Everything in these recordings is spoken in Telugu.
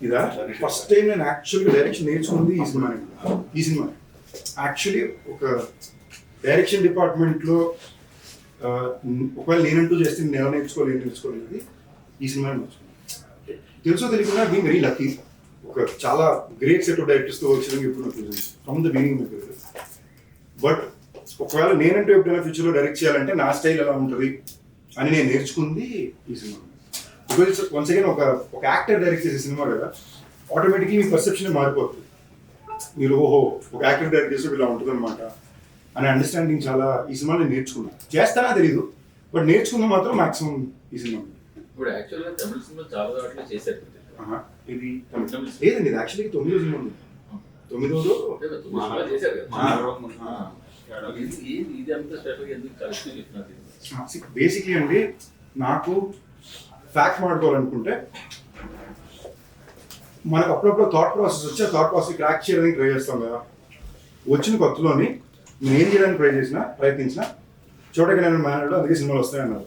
ఇదా ఫస్ట్ టైం నేను యాక్చువల్గా డైరెక్షన్ నేర్చుకుంది ఈ సినిమా యాక్చువల్లీ ఒక డైరెక్షన్ డిపార్ట్మెంట్లో ఒకవేళ నేనంటూ చేస్తే నేను ఎలా నేర్చుకోలేదు ఈ సినిమా నేర్చుకున్నాను. తెలుసో తెలియకుండా బీయింగ్ వెరీ లక్కీ ఒక చాలా గ్రేట్ సెట్ ఆఫ్ డైరెక్టర్స్తో వచ్చిందని ఎప్పుడు నాకు తెలిసింది ఫ్రమ్ ద బిగినింగ్ నాకు తెలియదు. బట్ ఒకవేళ నేనంటూ ఎప్పుడైనా ఫ్యూచర్లో డైరెక్ట్ చేయాలంటే నా స్టైల్ ఎలా ఉంటుంది అని నేను నేర్చుకుంది ఈ సినిమా. బికాజ్ వన్స్ అగైన్ ఒక యాక్టర్ డైరెక్ట్ చేసే సినిమా కదా, ఆటోమేటిక్లీ మీ పర్సెప్షన్ మారిపోతుంది. మీరు ఓహో ఒక యాక్టర్ డైరెక్ట్ చేస్తే ఇలా ఉంటుంది అనమాట అనే అండర్స్టాండింగ్ చాలా ఈ సినిమా నేను నేర్చుకున్నాను. చేస్తానా తెలీదు, బట్ నేర్చుకున్నా మాత్రం మాక్సిమం ఈ సినిమా. ఇప్పుడు యాక్చువల్గా తమిళ సినిమా చాలా దాంట్లో చేశారు. ఇది లేదండి, ఇది యాక్చువల్లీ 9వ సినిమా ఉంది. 9వ చేశారు కదా. ఇది అంత స్పెషల్గా ఎందుకు కలిసి చెప్తున్నారు? బేసిక్లీ అండి, నాకు ఫ్యాక్ట్ మాట్లాడుకోవాలనుకుంటే మనకు అప్పుడప్పుడు థాట్ ప్రాసెస్ వచ్చి ఆ థాట్ ప్రాసెస్ క్రాక్ చేయడానికి ట్రై చేస్తాం కదా. వచ్చిన కొత్తలోని నేను ఏం చేయడానికి ప్రయత్నించిన చోటకి నేను మేనడు అందుకే సినిమాలు వస్తాయన్నారు.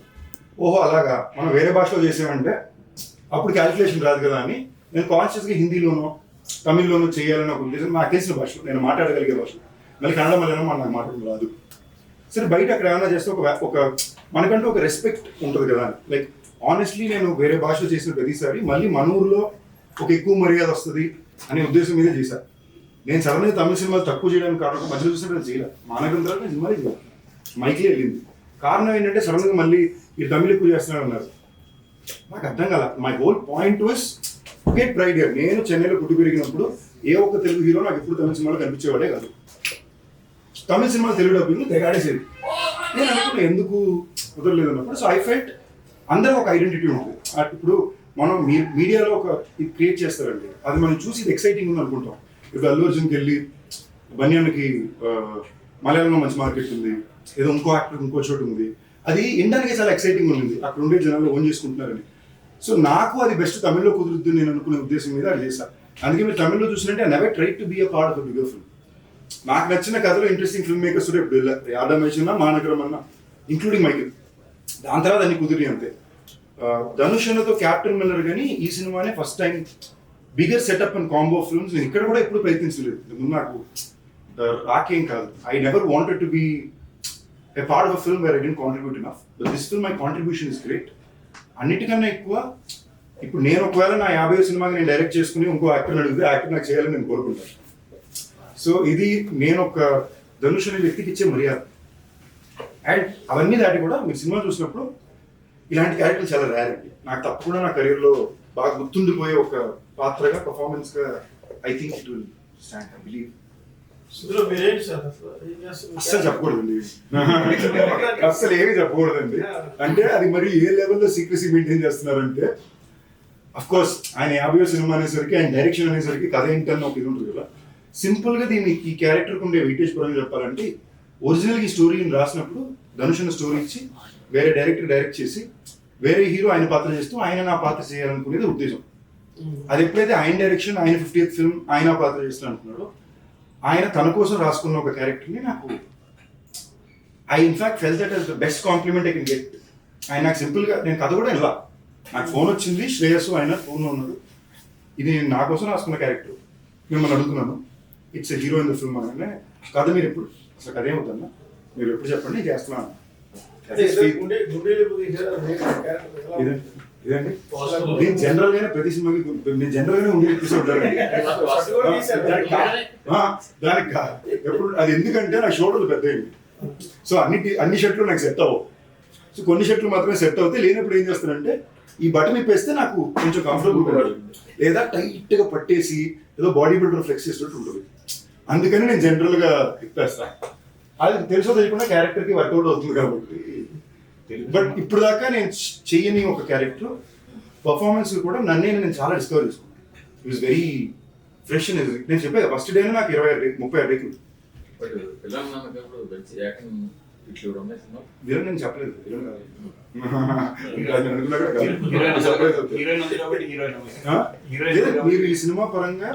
ఓహో అలాగా, మనం వేరే భాషలో చేసామంటే అప్పుడు క్యాలిక్యులేషన్ రాదు కదా అని నేను కాన్షియస్గా హిందీలోనో తమిళ్లోనూ చేయాలని ఒక ఉద్దేశం. నాకు తెలిసిన భాషలో నేను మాట్లాడగలిగే భాషలో, మళ్ళీ కన్నడ మలయాళం నాకు మాట్లాడడం రాదు. సరే బయట అక్కడ ఏమైనా చేస్తే ఒక మనకంటూ ఒక రెస్పెక్ట్ ఉంటుంది కదా. లైక్ ఆనెస్ట్లీ నేను వేరే భాషలో చేసిన ప్రతిసారి మళ్ళీ మన ఊరిలో ఒక ఎక్కువ మర్యాద వస్తుంది అనే ఉద్దేశం మీద చేశాను. నేను సడన్గా తమిళ సినిమాలు తక్కువ చేయడానికి కారణం మధ్యలో చూసినట్టు చేయలేదు. మానగం తర్వాత నేను సినిమాలే చేయాలి, మైక్లీ వెళ్ళింది. కారణం ఏంటంటే సడన్గా మళ్ళీ ఈ తమిళ ఎక్కువ చేస్తున్నాడు అన్నారు. నాకు అర్థం కాల. My whole point was get pride. నేను చెన్నైలో పుట్టి పెరిగినప్పుడు ఏ ఒక్క తెలుగు హీరో నాకు ఎప్పుడు తమిళ సినిమాలో కనిపించేవాడే కాదు. తమిళ సినిమాలు తెలుగు డబ్బింగ్ తెగాడేసేది. నేను అనుకున్నా ఎందుకు కుదరలేదు అన్నప్పుడు. సో ఐ ఫెల్ట్ అందరూ ఒక ఐడెంటిటీ ఉంటుంది. ఇప్పుడు మనం మీడియాలో ఒక ఇది క్రియేట్ చేస్తారండి, అది మనం చూసి ఇది ఎక్సైటింగ్ ఉంది అనుకుంటాం. ఇప్పుడు అల్లు అర్జున్కి వెళ్ళి బన్యాన్కి మలయాళంలో మంచి మార్కెట్ ఉంది, ఏదో ఇంకో యాక్టర్ ఇంకో చోటు ఉంది, అది ఇండియానికి చాలా ఎక్సైటింగ్ ఉంది, అక్కడ ఉండే జనాలు ఓన్ చేసుకుంటున్నారని. సో నాకు అది బెస్ట్ తమిళ్లో కుదురుద్ది నేను అనుకునే ఉద్దేశం మీద అది చేశాను. అందుకే మీరు తమిళ్లో చూసినట్టే I never try to be a part of a bigger film. నాకు నచ్చిన కథలో ఇంట్రెస్టింగ్ ఫిల్మ్ మేకర్స్ ఇప్పుడు యాదమేషన్ మానగరం అన్న ఇంక్లూడింగ్ మైకిల్, దాని తర్వాత అన్ని కుదిరి అంతే. ధనుష్ అన్నతో క్యాప్టెన్ మిల్లర్ కానీ ఈ సినిమానే first time bigger setup and combo films నేను ఇక్కడ కూడా ఎప్పుడు ప్రయత్నించలేదు. ముందు నాకు రాకేం కాదు. I never wanted to be a part of a film where I didn't contribute enough, but this film my contribution is great. అన్నిటికన్నా ఎక్కువ ఇప్పుడు నేను ఒకవేళ నా 50వ సినిమాకి నేను డైరెక్ట్ చేసుకుని ఇంకో యాక్టర్ని అడిగితే యాక్టర్ నాకు చేయాలని నేను కోరుకుంటాను. సో ఇది నేను ఒక ధనుష్ అనే వ్యక్తికి ఇచ్చే మర్యాద. అండ్ అవన్నీ దాటి కూడా మీరు సినిమా చూసినప్పుడు ఇలాంటి క్యారెక్టర్లు చాలా రేర్ అండి. నాకు తప్పకుండా నా కెరీర్లో బాగా గుర్తుండిపోయే ఒక పాత్రగా పర్ఫార్మెన్స్గా I think it will stand. I believe. అస్సలు చెప్పకూడదండి, అస్సలు ఏమి చెప్పకూడదండి. అంటే అది మరి ఏ లెవెల్లో సీక్రెసీ మెయింటైన్ చేస్తున్నారంటే, అఫ్ కోర్స్ ఆయన 50వ సినిమా అనేసరికి ఆయన డైరెక్షన్ అనేసరికి కథ ఏంటని ఒక ఇది ఉంటుంది కదా. సింపుల్గా దీన్ని ఈ క్యారెక్టర్కి ఉండే వెయిటేజ్ పరంగా చెప్పాలంటే, ఒరిజినల్గా ఈ స్టోరీని రాసినప్పుడు ధనుష్ అన్న స్టోరీ ఇచ్చి వేరే డైరెక్టర్ డైరెక్ట్ చేసి వేరే హీరో ఆయన పాత్ర చేస్తూ ఆయన నా పాత్ర చేయాలనుకునేది ఉద్దేశం. అది ఎప్పుడైతే ఆయన డైరెక్షన్ ఆయన 50th ఫిల్మ్ ఆయన పాత్ర చేస్తాను అనుకున్నాడో, ఆయన తన కోసం రాసుకున్న ఒక క్యారెక్టర్ని నాకు I in fact felt that is the best compliment I can get. ఆయన నాకు సింపుల్గా నేను కథ కూడా ఇలా నాకు ఫోన్ వచ్చింది, శ్రేయస్సు ఆయన ఫోన్లో ఉన్నాడు, ఇది నేను నా కోసం రాసుకున్న క్యారెక్టర్, మిమ్మల్ని అడుగుతున్నాను, it's a hero in the film అనగానే కథ మీరు ఎప్పుడు అసలు కథ ఏమవుతుందా మీరు ఎప్పుడు చెప్పండి నేను చేస్తున్నాను. ఇదండి నేను జనరల్ గానే ప్రతి సినిమాకి నేను జనరల్ గానే ఉండే ఎపిసోడ్ దానికి ఎప్పుడు అది ఎందుకంటే నా షోల్డర్లు పెద్ద అయింది. సో అన్ని షర్ట్లు నాకు సెట్ అవ్వవు. సో కొన్ని షర్ట్లు మాత్రమే సెట్ అవుతాయి. లేనప్పుడు ఏం చేస్తానంటే ఈ బటన్ ఇప్పేస్తే నాకు కొంచెం కంఫర్టబుల్ ఉంటుంది, లేదా టైట్గా పట్టేసి ఏదో బాడీ బిల్డర్ ఫ్లెక్స్ చేసినట్టు ఉంటుంది. అందుకని నేను జనరల్గా ఇప్పేస్తాను. అది తెలుసో తెలియకుండా క్యారెక్టర్కి వర్కౌట్ అవుతుంది కాబట్టి. బట్ ఇప్పుడు దాకా నేను చెయ్యని ఒక క్యారెక్టర్ పర్ఫార్మెన్స్ కూడా నేను చాలా డిస్కవర్ చేసుకున్నాను. It was very fresh. నేను చెప్పాను ఫస్ట్ డేనే నాకు 30 రేకులు. వీరన్ నేను చెప్పలేదు, మీరు ఈ సినిమా పరంగా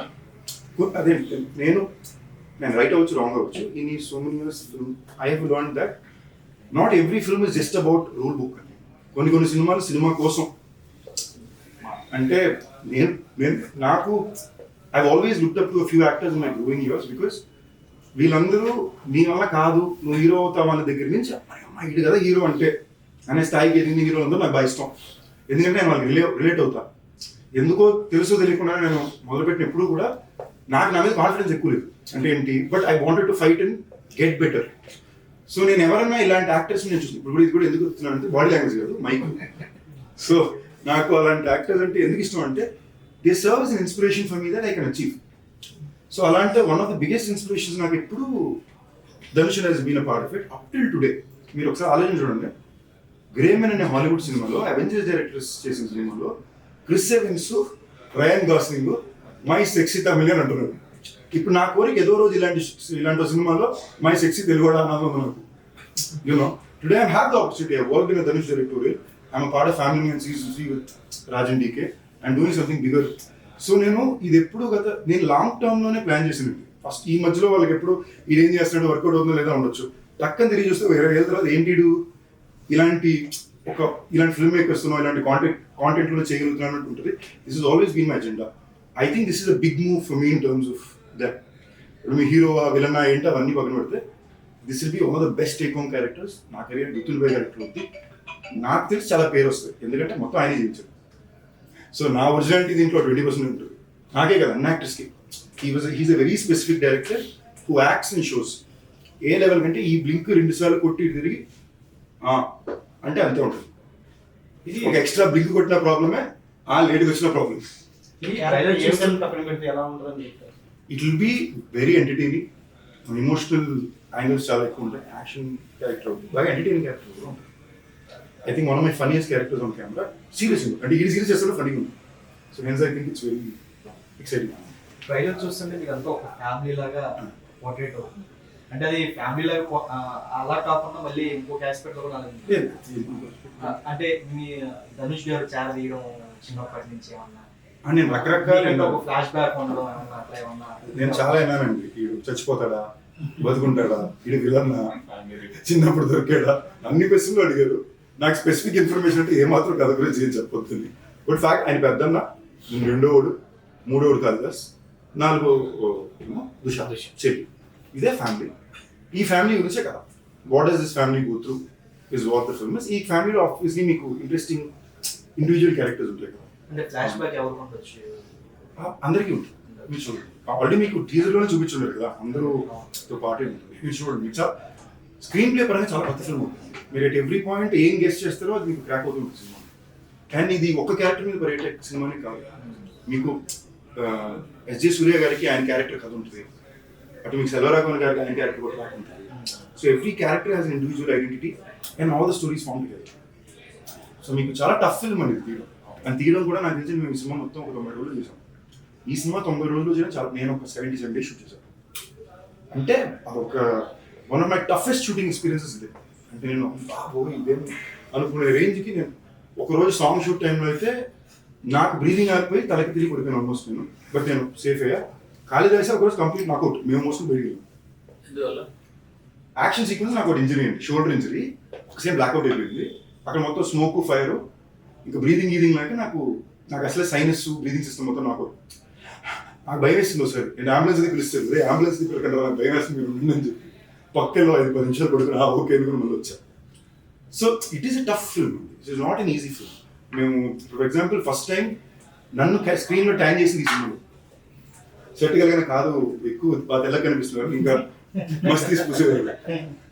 అదే నేను రైట్ అవ్వచ్చు, రాంగ్ అవ్వచ్చు. ఇన్ ఈ so many years I have learned that not every film is just about rule book. కొన్ని సినిమాలు సినిమా కోసం అంటే నేను నాకు I always looked up to few actors in my growing years because వీళ్ళందరూ నీ వల్ల కాదు నువ్వు హీరో అవుతావు అన్న దగ్గర నుంచి అమ్మ ఇది కదా హీరో అంటే అనే స్థాయికి ఎదిగిన హీరో అందరూ నాకు బాగా ఇష్టం. ఎందుకంటే నేను వాళ్ళకి రిలేట్ అవుతా. ఎందుకో తెలుసో తెలియకుండా నేను మొదలుపెట్టిన ఎప్పుడు కూడా నాకు నా మీద కాన్ఫిడెన్స్ ఎక్కువ లేదు. అంటే ఏంటి, but I wanted to fight and get better. So నేను ఎవరైనా ఇలాంటి యాక్టర్స్ నేను చూసి ఇప్పుడు ఇది కూడా ఎందుకు చెప్తున్నాను అంటే బాడీ లాంగ్వేజ్ కాదు మైక్. సో నాకు అలాంటి యాక్టర్స్ అంటే ఎందుకు ఇష్టం అంటే they serve as an inspiration for me that I can achieve. So అలాంటి one of the biggest inspirations నాకు ఎప్పుడు Dhanush he's been a part of it up till today. మీరు ఒకసారి ఆలోచన చూడండి, గ్రేమెన్ అనే హాలీవుడ్ సినిమాలో అవెంజర్స్ డైరెక్టర్స్ చేసిన సినిమాలో Chris Evans, Ryan Gosling my sexy Tamil అని అంటున్నారు. ఇప్పుడు నా కోరిక ఏదో రోజు ఇలాంటి సినిమాలో మై సెక్సీ తెలుగు అన్నది ఉంది నాకు. You know today I have the opportunity. I worked in Dhanush directorial. I'm a part of Family Man season with Raj and DK and doing something bigger. So నేను ఇది ఎప్పుడు నేను లాంగ్ టర్మ్ లోనే ప్లాన్ చేసినట్టు. ఫస్ట్ ఈ మధ్యలో వాళ్ళకి ఎప్పుడు ఇది ఏం చేస్తున్నాడు, వర్కౌట్ అవుతుందో లేదా ఉండొచ్చు. టక్కని తిరిగి చూస్తే 20 ఏళ్ళ తర్వాత ఏంటి ఇలాంటి ఫిల్మ్ మేకర్స్ ఇలాంటి కాంటెంట్ లో చేయగలుగుతున్నాను ఉంటుంది. This is always been my agenda. I think this is a big move for me in terms of that. మీ హీరోవా విలనా ఏంటి అవన్నీ పక్కన పెడితే this will be one of the best take home characters. నా కెరీర్ గుర్తులు పోయే క్యారెక్టర్ ఉంది. నాకు తెలిసి చాలా పేరు వస్తుంది ఎందుకంటే మొత్తం ఆయనే జీవించాడు. సో నా ఒరిజినాలిటీ దీంట్లో 20% ఉంటుంది. నాకే కదా అన్ని యాక్టర్స్కి. He's a very specific director who acts in shows. ఏ లెవెల్ కంటే ఈ బ్లింక్ 2 సార్లు కొట్టి తిరిగి అంటే అంతే ఉంటుంది. ఇది ఒక ఎక్స్ట్రా బ్లింక్ కొట్టిన ప్రాబ్లమే, లేట్గా వచ్చిన problem. It will be very entertaining. Emotional angles చాలా ఎక్కువ ఉంటాయి. యాక్షన్ క్యారెక్టర్ బాగా ఎంటర్టైనింగ్ క్యారెక్టర్ కూడా ఉంటుంది. I think one of my funniest characters on camera. Serious అంటే ఇది సీరియస్ చేస్తే ఫన్నీ ఉంది. So hence I think it's very exciting. Trailer చూస్తుంటే మీకు అంతా ఒక ఫ్యామిలీ లాగా పోర్ట్రేట్ అవుతుంది. అంటే అది ఫ్యామిలీ లాగా అలా కాకుండా మళ్ళీ ఇంకొక ఆస్పెక్ట్ లో కూడా అంటే మీ ధనుష్ గారు చాలా తీయడం చిన్నప్పటి నుంచి ఏమన్నా నేను రకరకాల ఫ్లాష్ బ్యాక్ ఉండడం ఏమన్నా అట్లా ఏమన్నా నేను చాలా విన్నానండి. వీడు చచ్చిపోతాడా, బతుకుంటాడా, వీడు విలన్నా, చిన్నప్పుడు దొరికాడా, అన్ని క్వశ్చన్లు అడిగారు. నాకు స్పెసిఫిక్ ఇన్ఫర్మేషన్ అంటే ఏమాత్రం కథ గురించి ఏం చెప్పొద్దు. బట్ ఫ్యాక్ట్ ఆయన పెద్దన్న, నేను 2వ, 3వ కాళిదాస్, 4వ దుషా చెల్లి. ఇదే ఫ్యామిలీ. ఈ ఫ్యామిలీ గురించే కదా. What does this family go through is what the film is. ఈ ఫ్యామిలీలో ఆబ్వియస్లీ మీకు ఇంట్రెస్టింగ్ ఇండివిజువల్ క్యారెక్టర్స్ ఉంటాయి కదా. అంటే ఫ్లాష్ బ్యాక్ ఎవరు ఉండొచ్చు? అందరికీ ఉంటుంది. మీరు చూడండి, ఆల్రెడీ మీకు టీజర్లోనే చూపించుంటారు కదా, అందరూతో పాటే ఉంటుంది. మీరు చూడండి, మీకు చాలా స్క్రీన్ ప్లే పరంగా చాలా కొత్త ఫిల్మ్ ఉంటుంది. మీరు ఎట్ ఎవ్రీ పాయింట్ ఏం గెస్ట్ చేస్తారో అది మీకు క్రాక్ అవుతుంది సినిమా. కానీ ఇది ఒక్క క్యారెక్టర్ మీద పర్యటే సినిమానే కాదు. మీకు ఎస్జే సూర్య గారికి ఆయన క్యారెక్టర్ కథ ఉంటుంది. అటు మీకు సెల్వరాఘవన్ గారికి ఆయన క్యారెక్టర్ కూడా క్రాక్ ఉంటుంది. So every character has individual identity and all the stories form together. So మీకు చాలా టఫ్ ఫిల్మ్ అనేది తీయడం. అండ్ తీయడం కూడా నాకు తెలిసి మేము ఈ సినిమా మొత్తం ఒక 90 రోజులు చేసాం. ఈ సినిమా 90 రోజులు చేసిన చాలా, నేను ఒక 77 days షూట్ చేశాను. అంటే అదొక one of my toughest shooting experiences ఇదే. అంటే నేను ఇదేం అనుకునే రేంజ్కి నేను ఒకరోజు సాంగ్ షూట్ టైంలో అయితే నాకు బ్రీదింగ్ ఆగిపోయి తలకి తిరిగి పడిపోయాను ఆల్మోస్ట్ నేను. బట్ నేను సేఫ్ అయ్యా. కాళిదాస్ ఒకరోజు కంప్లీట్ నాకౌట్, మేము మోసం పెరిగాను. యాక్షన్ సీక్వెన్స్ నాకు ఒకటి ఇంజరీ అండి, షోల్డర్ ఇంజరీ. ఒకసేపు బ్లాక్అవుట్ అయిపోయింది. అక్కడ మొత్తం స్మోక్, ఫైర్, ఇంకా బ్రీదింగ్ లేక నాకు అసలే సైనస్, బ్రీదింగ్ సిస్టమ్ మొత్తం నాకు భయం వేస్తుంది. ఒకసారి నేను అంబులెన్స్ అది పిలుస్తాను, అంబులెన్స్ పిలకండి, నాకు భయం వేస్తుంది మీరు ఉందని చెప్పి పక్కలో 5-10 నిమిషాలు పడుకుని ఓకే అనుకుని మళ్ళీ వచ్చా. So it is a tough film. It is not an easy film. మేము ఫర్ ఎగ్జాంపుల్ ఫస్ట్ టైం నన్ను స్క్రీన్లో ట్యాన్ చేసింది ఈ సినిమాలో. సెట్ కలిగిన కాదు, ఎక్కువ బాగా తెల్లగా కనిపిస్తున్నారు, ఇంకా మస్తు తీసుకుసేవారు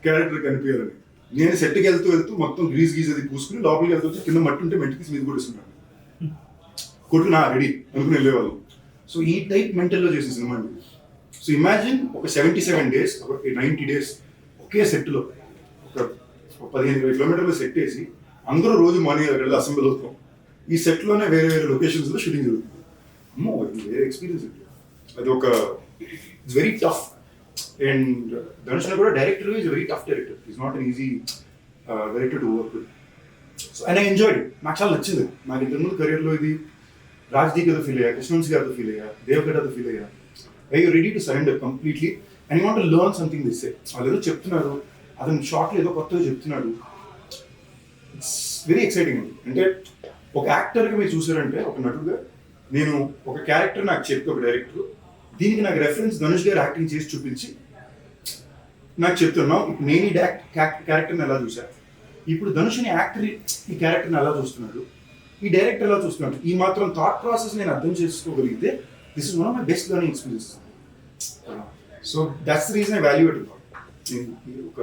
క్యారెక్టర్ కనిపించాలని. నేను సెట్కి వెళ్తూ మొత్తం గ్రీజ్ అది పూసుకుని లోపలికి వెళ్తూ కింద మట్టి ఉంటే మెట్టి తీసి మీద కొట్టేస్తున్నాను, కొట్టు నా రెడీ అనుకుని వెళ్ళేవాళ్ళు. సో ఈ టైప్ మెంటల్లో చేసిన సినిమా అండి. సో ఇమాజిన్ ఒక 77 days, ఒక 90 days ఒకే సెట్లో ఒక 15-20 kilometers సెట్ వేసి అందరూ రోజు మార్నింగ్ అక్కడ అసెంబ్లీ అవుతాం. ఈ సెట్లోనే వేరే లొకేషన్స్లో షూటింగ్ జరుగుతుంది. అమ్మో, అది వేరే ఎక్స్పీరియన్స్ అండి. అది ఒక it's very tough. And Dhanush కూడా director is very tough director. Is not an easy director to work with. So and I enjoyed. నాకు చాలా నచ్చింది. నాకు ఇంతకుముందు కెరియర్లో ఇది రాజ్దీప్ గారితో ఫీల్ అయ్యా, కృష్ణవంశీ గారితో ఫీల్ అయ్యా, దేవగడ్డతో ఫీల్ అయ్యా. I you ready to surrender completely and you want to learn something this. వాళ్ళు ఏదో చెప్తున్నారు, అతను షార్ట్లో ఏదో కొత్తగా చెప్తున్నాడు. ఇట్స్ వెరీ ఎక్సైటింగ్ అండి. అంటే ఒక యాక్టర్గా మీరు చూసారంటే ఒక నటుడుగా నేను ఒక క్యారెక్టర్ నాకు చెప్పి ఒక డైరెక్టర్ దీనికి నాకు రెఫరెన్స్ ధనుష్ గారు యాక్టింగ్ చేసి చూపించి నాకు చెప్తున్నాం నేను ఈ క్యారెక్టర్ని ఎలా చూశాను, ఇప్పుడు ధనుష్ని యాక్టర్ ఈ క్యారెక్టర్ని ఎలా చూస్తున్నాడు, ఈ డైరెక్టర్ ఎలా చూస్తున్నాడు, ఈ మాత్రం థాట్ ప్రాసెస్ నేను అర్థం చేసుకోగలిగితే this is one of my best learning experience. So that's the reason I value it ఒక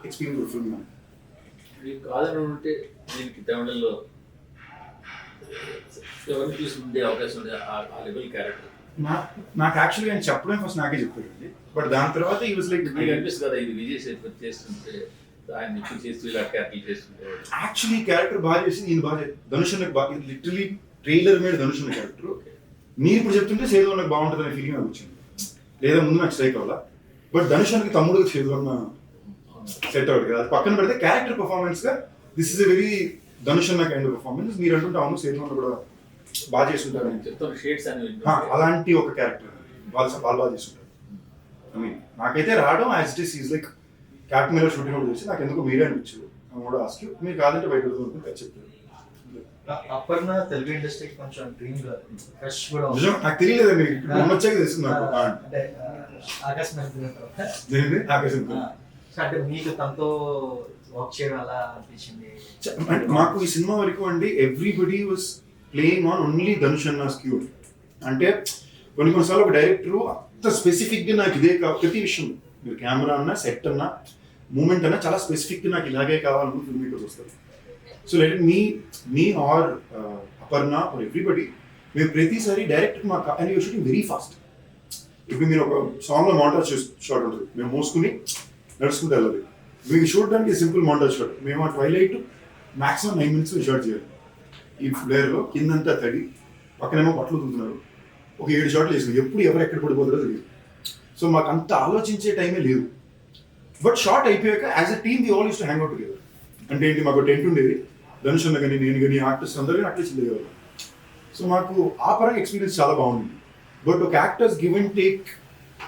ఎక్స్పీరియన్స్ ఫిల్మ్. మీకు కాదని ఉంటే దీనికి తమిళంలో ఎవరిని చూసి ఉండే అవకాశం ఉండే ఆ లెవెల్ క్యారెక్టర్ నాకు యాక్చువల్లీ ఆయన చెప్పడం ఫస్ట్ నాకే చెప్పాడండి, బట్ దాని తర్వాత ఈ వాజ్ లైక్ మీకు అనిపిస్తుంది కదా ఇది విజయ్ సేతుపతి చేస్తుంటే ఆయన ఎక్కువ చేస్తూ ఇలా క్యారెక్టర్ చేస్తుంటే యాక్చువల్లీ క్యారెక్టర్ బాగా చేసి నేను బాగా ధనుష్ నాకు బాగా లిటరలీ ట్రైలర్ మీద ధనుష్ ఉన్న క్యారెక్టర్ మీరు ఇప్పుడు చెప్తుంటే సేదు నాకు బాగుంటుంది అనే ఫీలింగ్ నాకు వచ్చింది, లేదా ముందు నాకు స్ట్రైక్ అవ్వాలా, బట్ ధనుష్ అన్నకి తమ్ముడు సేదు అన్న సెట్ అవ్వదు కదా. అది పక్కన పెడితే క్యారెక్టర్ పర్ఫార్మెన్స్ గా this is a very Dhanush అన్న కైండ్ ఆఫ్ పర్ఫార్మెన్స్. మీరు అంటుంటే అవును సేదు అన్న కూడా బాగా చేస్తుంటారు చెప్తాను షేడ్స్ అని అలాంటి ఒక క్యారెక్టర్ వాళ్ళు బాగా చేస్తుంటారు. ఐ మీన్ నాకైతే రావడం as it is like captain మీద షూటింగ్ కూడా చూసి నాకు ఎందుకు మీరే అనిపించు కూడా ఆస్క్ మీరు కాదంటే బయట చెప్తారు. అప్పర్న తెలుగు ఇండస్ట్రీకి కొంచెం డ్రీమ్ ఫ్రెష్ కూడా నిజం నాకు తెలియలేదండి, వచ్చాక తెలిసింది నాకు. అంటే ఆకాశం ఆకాశం అంటే మీకు తనతో వర్క్ చేయడం అలా అనిపించింది. అంటే మాకు ఈ సినిమా వరకు అండి everybody was playing on only Dhanush అన్న స్క్యూ. అంటే కొన్నిసార్లు ఒక డైరెక్టర్ అంత స్పెసిఫిక్గా నాకు ఇదే ప్రతి విషయం మీరు కెమెరా అన్నా సెట్ అన్నా మూమెంట్ అన్నా చాలా స్పెసిఫిక్గా నాకు ఇలాగే కావాలని ఫిల్మ్ మేకర్స్ వస్తారు. So let me or Aparna or everybody మేము ప్రతిసారి డైరెక్ట్ మాకు and your shooting very fast. ఇప్పుడు మీరు ఒక సాంగ్లో మౌంటాజ్ షాట్ ఉంటుంది, మేము మోసుకుని నడుచుకుంటూ వెళ్ళాలి. మీకు చూడడానికి సింపుల్ మౌంటాజ్ షాట్, మేము ఆ ట్వైలైట్ మ్యాక్సిమం 9 minutes షాట్ చేయాలి. ఈ ఫ్లేర్లో కిందంతా తడి, పక్కనేమో బట్టలు తున్నారు, ఒక 7 షాట్లు వేసినాం, ఎప్పుడు ఎవరు ఎక్కడ పడిపోతారో తెలియదు. సో మాకు అంత ఆలోచించే టైమే లేదు. బట్ షార్ట్ అయిపోయాక as a team we all used to hang out together. అంటే ఏంటి, మాకు టెంట్ ఉండేది, ధనుష్ అన్న కానీ నేను కానీ ఆర్టిస్ట్ అందరూ కానీ అట్లే చిల్లేవారు. సో మాకు ఆ పరంగా ఎక్స్పీరియన్స్ చాలా బాగుంది. బట్ ఒక యాక్టర్స్ గివ్ అండ్ టేక్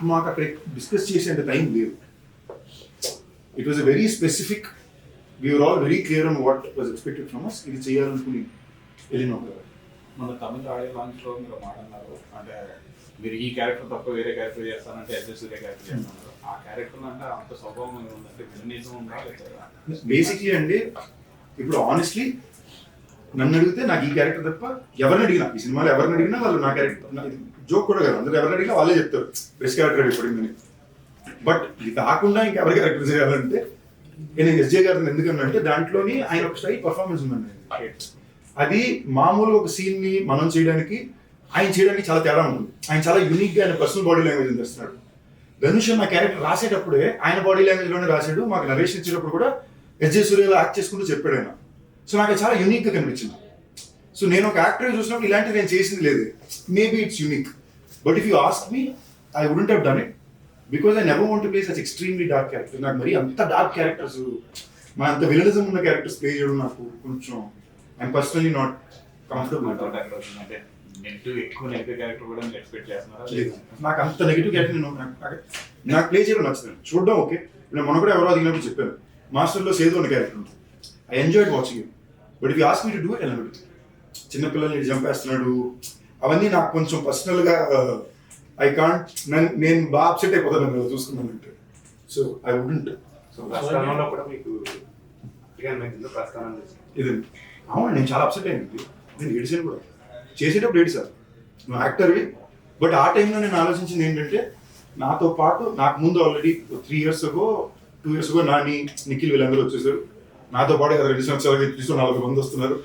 మాకు అక్కడ డిస్కస్ చేసేంత టైం లేదు. It was a very specific, we are all very clear on what was expected from us. ఇది చేయాలనుకుని వెళ్ళినాం కదా. మన తమిళ ఆడియో లాంచ్లో మీరు మాట్లాడారు, అంటే మీరు ఈ క్యారెక్టర్ తప్ప వేరే క్యారెక్టర్ చేస్తానంటే వేరే క్యారెక్టర్ చేస్తున్నారు. ఆ క్యారెక్టర్ అంటే అంత స్వభావం ఉందంటే విలనిజం ఉందా లేదా? బేసిక్లీ అండి ఇప్పుడు ఆనెస్ట్లీ నన్ను అడిగితే నాకు ఈ క్యారెక్టర్ తప్ప ఎవరిని అడిగినా ఈ సినిమాలో ఎవరిని అడిగినా వాళ్ళు నా క్యారెక్టర్ జోక్ కూడా కదా, అందరూ ఎవరిని అడిగినా వాళ్ళే చెప్తారు బెస్ట్ క్యారెక్టర్ అయిపోయిందని. బట్ ఇది కాకుండా ఇంకెవరి క్యారెక్టర్ చేయాలంటే నేను ఎస్జే గారిని ఎందుకనంటే దాంట్లోని ఆయన ఒక స్టైల్ పర్ఫార్మెన్స్ ఉందండి. అది మామూలుగా ఒక సీన్ ని మనం చేయడానికి ఆయన చేయడానికి చాలా తేడా ఉంటుంది. ఆయన చాలా యూనిక్ గా ఆయన పర్సనల్ బాడీ లాంగ్వేజ్ తెస్తున్నాడు. ధనుష్ నా క్యారెక్టర్ రాసేటప్పుడే ఆయన బాడీ లాంగ్వేజ్ లోనే రాశాడు. మాకు నరేషన్ ఇచ్చేటప్పుడు కూడా ఎస్జే సూర్యలో యాక్ట్ చేసుకుంటూ చెప్పాడు ఆయన. సో నాకు చాలా యూనిక్ గా కనిపించింది. సో నేను ఒక యాక్టర్ చూసినప్పుడు ఇలాంటివి నేను చేసింది లేదు. Maybe it's unique, but if you ask me I wouldn't have done it because I never want to play such extremely dark character. నాకు మరి అంత డార్క్ క్యారెక్టర్స్, మన అంత విలనిజం ఉన్న క్యారెక్టర్స్ ప్లే చేయడం నాకు కొంచెం ఐఎమ్ పర్సనలీ నాట్ కంఫర్టబుల్. అంటే నెగిటివ్ ఎక్కువ నెగిటివ్ క్యారెక్టర్ కూడా మీరు ఎక్స్పెక్ట్ చేస్తున్నారా? నాకు అంత నెగిటివ్ క్యారెక్టర్ నాకు ప్లే చేయడం నచ్చలేదు. చూడడం ఓకే, నేను మొన్న కూడా ఎవరో అడిగినప్పుడు చెప్పాను, మాస్టర్లో సేదు అనే క్యారెక్టర్ ఉంటుంది, I enjoyed watching it. But if you ask me to do it I will. చిన్నపిల్లల్ని చంపేస్తున్నాడు అవన్నీ నాకు కొంచెం పర్సనల్గా ఐ కాంట్, నేను బాగా అప్సెట్ అయిపోతాను కదా చూసుకున్నానంటే. So I wouldn't. సో ప్రస్థానంలో కూడా మీకు ప్రస్థానం ఇది అవును, నేను చాలా అప్సెట్ అయ్యింది. నేను ఏడిసాను కూడా, చేసేటప్పుడు ఏడిసాను, నువ్వు యాక్టర్వి. బట్ ఆ టైంలో నేను ఆలోచించింది ఏంటంటే నాతో పాటు నాకు ముందు already 3 years ago 2 years ago Nani Nikhil వీళ్ళందరూ వచ్చేసారు. నాతో పాటు కదా 2 సంవత్సరాలు 4 మంది వస్తున్నారు.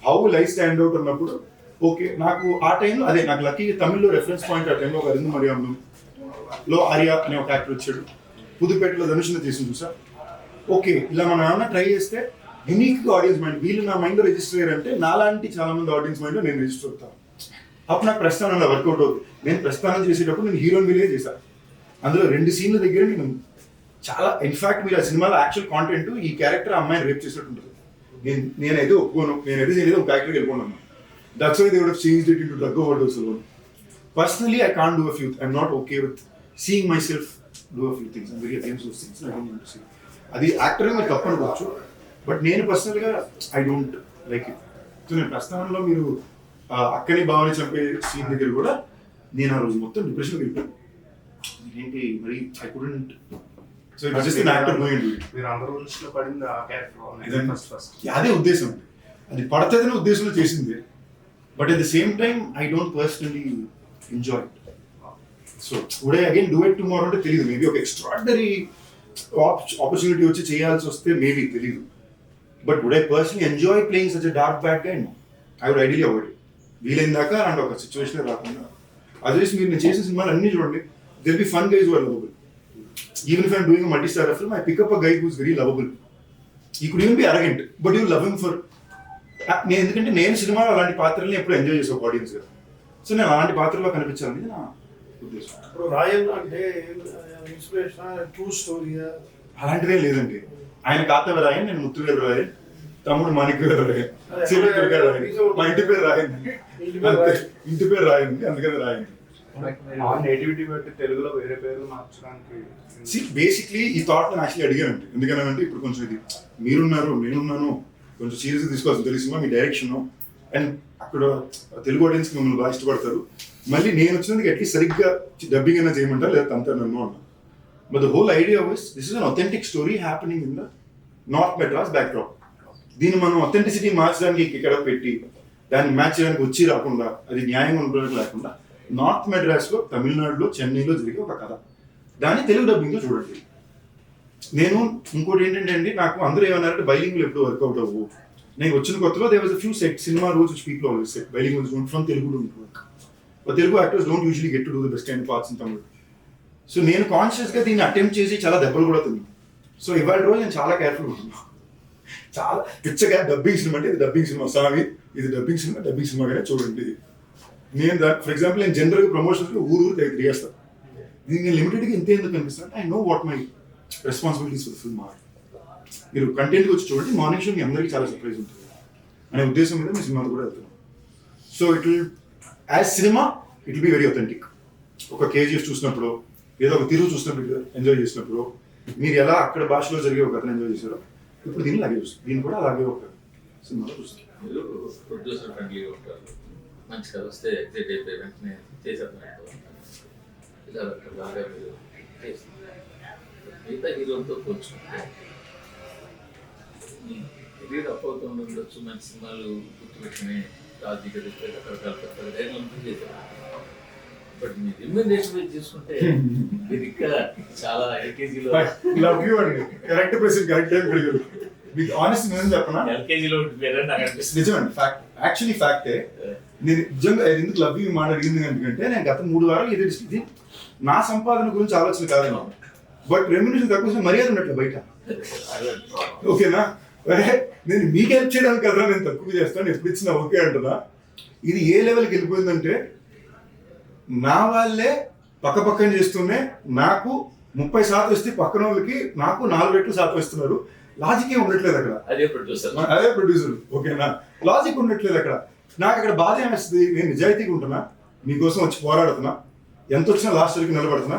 హౌ లైఫ్ స్టాండ్ అవుట్ అన్నప్పుడు ఓకే నాకు ఆ టైంలో అదే నాకు లక్కీ తమిళ్లో రెఫరెన్స్ పాయింట్. ఆ టైంలో ఒక అరిందు మరియంలో ఆర్య అనే ఒక యాక్టర్ వచ్చాడు. పుదుపేటలో ధనుషుని తీసి చూసా. ఓకే ఇలా మన ఏమన్నా ట్రై చేస్తే యూనిక్ ఆడియన్స్ మైండ్, వీళ్ళు నా మైండ్లో రిజిస్టర్ అయ్యారంటే నాలాంటి చాలా మంది ఆడియన్స్ మైండ్లో నేను రిజిస్టర్ అవుతాను. అప్పుడు నాకు ప్రస్థానంలో వర్కౌట్ అవుతుంది. నేను ప్రస్థానం చేసేటప్పుడు నేను హీరోయిన్ వీలే చేశాను. అందులో 2 సీన్ల దగ్గర నేను చాలా ఇన్ఫాక్ట్ మీరు ఆ సినిమాలో యాక్చువల్ కాంటెంట్ ఈ క్యారెక్టర్ అమ్మాయిని రేప్ చేసినట్టు ఉంటుంది. నేనైతే ఒప్పుకోను, నేనైతే చేయలేదు, ఒక యాక్టర్కి వెళ్ళిపోన్నాను. That's why they would have changed it into drug overdose alone. Personally I can't do a few, I'm not okay with seeing myself do a few things. I'm very against those things. I don't want to see. అది యాక్టర్గా మీరు తప్పనుకోవచ్చు, బట్ నేను పర్సనల్గా I don't like it. So నేను ప్రస్తావనలో మీరు అక్కని భావన చంపే సీన్ దగ్గర కూడా నేను ఆ రోజు మొత్తం డిప్రెషన్కి వెళ్ళిపోయాను. ఏంటి మరి I couldn't. So it just an actor going to it. మీరు అందరూ దృష్టిలో పడింది ఆ క్యారెక్టర్ ఫస్ట్. అదే ఉద్దేశం, అది పడుతుందనే ఉద్దేశంలో చేసింది. But at the same time I don't personally enjoy it. So would I again do it tomorrow అంటే తెలియదు. మేబీ ఒక ఎక్స్ట్రాడినరీ ఆపర్చునిటీ వచ్చి చేయాల్సి వస్తే మేబీ తెలియదు. But would I personally enjoy playing such a dark bad guy? No, I would ideally avoid. వీలైన దాకా అలాంటి ఒక సిచ్యువేషన్ రాకుండా. అదర్వైజ్ మీరు నేను చేసిన సినిమాలు అన్ని చూడండి, they'll be fun guys who are lovable. Even if I'm doing a multi-star film, I pick up a guy who's very lovable. He could even be arrogant, but you love him for. ఎందుకంటే నేను సినిమాలో అలాంటి పాత్రల్ని ఎప్పుడు ఎంజాయ్ చేసే ఆడియన్స్ కదా. సో నేను అలాంటి పాత్రలో కనిపించాలని నా ఉద్దేశం. ఇప్పుడు రాయన్ అంటే ఇన్స్పిరేషన్ ట్రూ స్టోరీ అలాంటిదే లేదండి. ఆయన కాతవ రాయన్, నేను ముత్తువేలు రాయన్, తమ్ముడు మాణిక్యవేలు రాయన్, సిరికర్ రాయన్, మా ఇంటి పేరు రాయన్, ఇంటి పేరు రాయన్, అందుకని రాయన్. నేటివిటీ బట్టి తెలుగులో వేరే పేరు మార్చడానికి బేసిక్లీ ఈ థాట్ నేను యాక్చువల్లీ అడిగానండి. ఎందుకనంటే ఇప్పుడు కొంచెం ఇది మీరున్నారు నేనున్నాను కొంచెం సీరియస్గా తీసుకోవాల్సిన తెలిసిందా మీ డైరెక్షన్, అండ్ అక్కడ తెలుగు ఆడియన్స్ మిమ్మల్ని బాగా ఇష్టపడతారు. మళ్ళీ నేను వచ్చినందుకు అట్లీస్ట్ సరిగ్గా డబ్బింగ్ అయినా చేయమంటారు, లేదా అంతా నన్ను అన్నా. But the whole idea was this is an authentic story happening in the north Madras backdrop. దీన్ని మనం అథెంటిసిటీ మార్చడానికి ఇక్కడ పెట్టి దాన్ని మ్యాచ్ చేయడానికి వచ్చి రాకుండా, అది న్యాయంగా ఉండడానికి లేకుండా, నార్త్ మెడ్రాస్లో తమిళనాడులో చెన్నైలో జరిగే ఒక కథ, దాన్ని తెలుగు డబ్బింగ్లో చూడండి. నేను ఇంకోటి ఏంటంటే అండి, నాకు అందరూ ఏమన్నారంటే బైలింగ్లో ఎప్పుడు వర్కౌట్ అవ్వు. నేను వచ్చిన కొత్తలో they was a few set సినిమా rules which people always set bailing was from Telugu to work. But Telugu actors don't usually get to do the best and parts in Tamil. So నేను కాన్షియస్గా దీన్ని అటెంప్ట్ చేసి చాలా దెబ్బలు కూడా తిన్నాను. సో ఇవాళ రోజు నేను చాలా కేర్ఫుల్గా ఉంటున్నాను. చాలా పిచ్చగా డబ్బింగ్ సినిమా అంటే ఇది డబ్బింగ్ సినిమా స్వామి, ఇది డబ్బింగ్ సినిమాగానే చూడండి. నేను ఫర్ ఎగ్జాంపుల్ నేను జనరల్గా ప్రమోషన్స్లో ఊరు తిరిగేస్తాను. ఇది నేను లిమిటెడ్గా ఇంతే ఎందుకు కనిపిస్తాను, I know what my responsibilities for film are. మీరు కంటెంట్కి వచ్చి చూడండి, మార్నింగ్ షో మీ అందరికీ చాలా సర్ప్రైజ్ ఉంటుంది అనే ఉద్దేశం మీద మీ సినిమాలు కూడా వెళ్తున్నాం. So it will as cinema it will be very authentic. ఒక కేజీఎఫ్ చూసినప్పుడు, ఏదో ఒక తిరుగు చూసినప్పుడు ఎంజాయ్ చేసినప్పుడు, మీరు ఎలా అక్కడ భాషలో జరిగే ఒక కథను ఎంజాయ్ చేశారో ఇప్పుడు దీన్ని అలాగే చూస్తారు. దీన్ని కూడా అలాగే ఒక సినిమాలో చూస్తారు. మీరు ప్రొడ్యూసర్ ఫ్రెండ్లీగా ఉంటారు, మంచి కథ వస్తే ఎగ్జైట్ అయిపోయి వెంటనే చేసేద్దాం ఇలా బాగా మీరు చేస్తున్నారు. మిగతా హీరోలతో పోల్చుకుంటే కెరీర్ అప్ అవుతూ ఉండొచ్చు, మంచి సినిమాలు గుర్తుపెట్టుకుని రాజకీయ రకరకాల డైరెక్ట్లు చేశారు. బట్ మీ రిమ్యూనరేషన్ చూసుకుంటే మీరు ఇంకా చాలా ఎల్కేజీలో లవ్ యూ అండి, కరెక్ట్ ప్రెసిడెంట్ కరెక్ట్ టైం పెరిగారు. మీకు ఆనెస్ట్ నేను చెప్పనా, ఎల్కేజీలో ఉండిపోయారని నాకు అనిపిస్తుంది. నిజమండి, ఫ్యాక్ట్, యాక్చువల్లీ ఫ్యాక్టే. నేను నిజంగా ఎందుకు లవ్ యూ మాట అడిగింది ఎందుకంటే నేను గత 3 వారాలు ఇది నా సంపాదన గురించి ఆలోచన కాదు, బట్ రెమ్యూనరేషన్ తక్కువ మర్యాద ఉన్నట్లు బయట. ఓకేనా, నేను మీకు హెల్ప్ చేయడానికి కదా నేను తక్కువ చేస్తాను, ఎప్పుడు ఇచ్చినా ఓకే అంటున్నా. ఇది ఏ లెవెల్కి వెళ్ళిపోయిందంటే నా వాళ్ళే పక్కపక్కన చేస్తూనే నాకు 30% ఇస్తే పక్కన వాళ్ళకి నాకు 4 రెట్లు శాతం ఇస్తున్నారు. లాజిక్ ఏం ఉండట్లేదు అక్కడ. అదే ప్రొడ్యూసర్ ఓకేనా, లాజిక్ ఉండట్లేదు అక్కడ. నాకు అక్కడ బాధ ఏమేస్తుంది, నేను నిజాయితీగా ఉంటున్నా, మీకోసం వచ్చి పోరాడుతున్నా, ఎంత వచ్చినా లాస్ట్ వరకు నిలబడుతున్నా,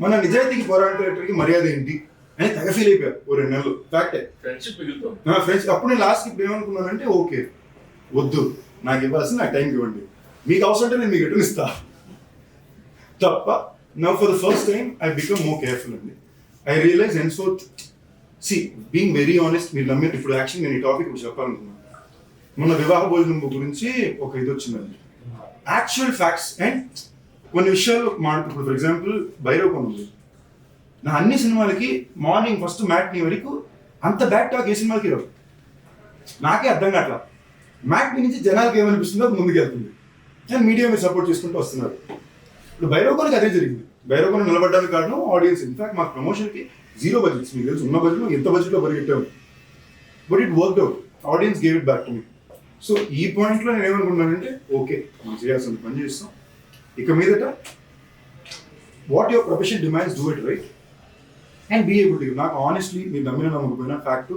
మన నిజాయితీకి పోరాడేటరికి మర్యాద ఏంటి అని తెగ ఫీల్ అయిపోయారు ఓ 2 నెలలు. ఫ్యాక్టే, ఫ్రెండ్షిప్ మిగులుతాం. ఫ్రెండ్స్. అప్పుడు నేను లాస్ట్కి ఇప్పుడు ఏమనుకున్నానంటే ఓకే వద్దు, నాకు ఇవ్వాల్సిన నాకు టైంకి ఇవ్వండి, మీకు అవసరం అంటే నేను మీకు రిటర్న్ ఇస్తా తప్ప. Now for the first time I become more careful అండి. I realise henceforth being very honest. మీరు నమ్మి ఇప్పుడు యాక్చువల్లీ నేను ఈ టాపిక్ చెప్పాలనుకున్నాను. మొన్న వివాహ భోజనం గురించి ఒక ఇది వచ్చిందండి, యాక్చువల్ ఫ్యాక్ట్స్ అండ్ కొన్ని విషయాలు మాట్లాడుతుంది. ఫర్ ఎగ్జాంపుల్ భైరవ్ ఉంది, నా అన్ని సినిమాలకి మార్నింగ్ ఫస్ట్ మ్యాట్నీ వరకు అంత బ్యాక్ టాక్ ఏ సినిమాలకి రావు. నాకే అర్థం కావట్లా, మ్యాట్నీ నుంచి జనాలకి ఏమనిపిస్తుందో ముందుకు వెళ్తుంది, అండ్ మీడియా మీరు సపోర్ట్ చేసుకుంటూ వస్తున్నారు. ఇప్పుడు భైరవకోనకి అదే జరిగింది. భైరవకోన నిలబడడానికి కారణం ఆడియన్స్. ఇన్ఫాక్ట్ మా ప్రమోషన్కి 0 బడ్జెట్స్, మీకు తెలుసు, ఉన్న బడ్జెట్లో ఎంత బడ్జెట్లో పరిగెట్టాము, but it worked out. Audience gave it back to me. So ఈ పాయింట్లో నేను ఏమనుకున్నానంటే ఓకే మనం చేయాల్సిన పని చేస్తాం, ఇక మీదట what your profession demands do it right and be able to give. నాకు ఆనెస్ట్లీ మీరు నమ్మిన నమ్మకపోయినా fact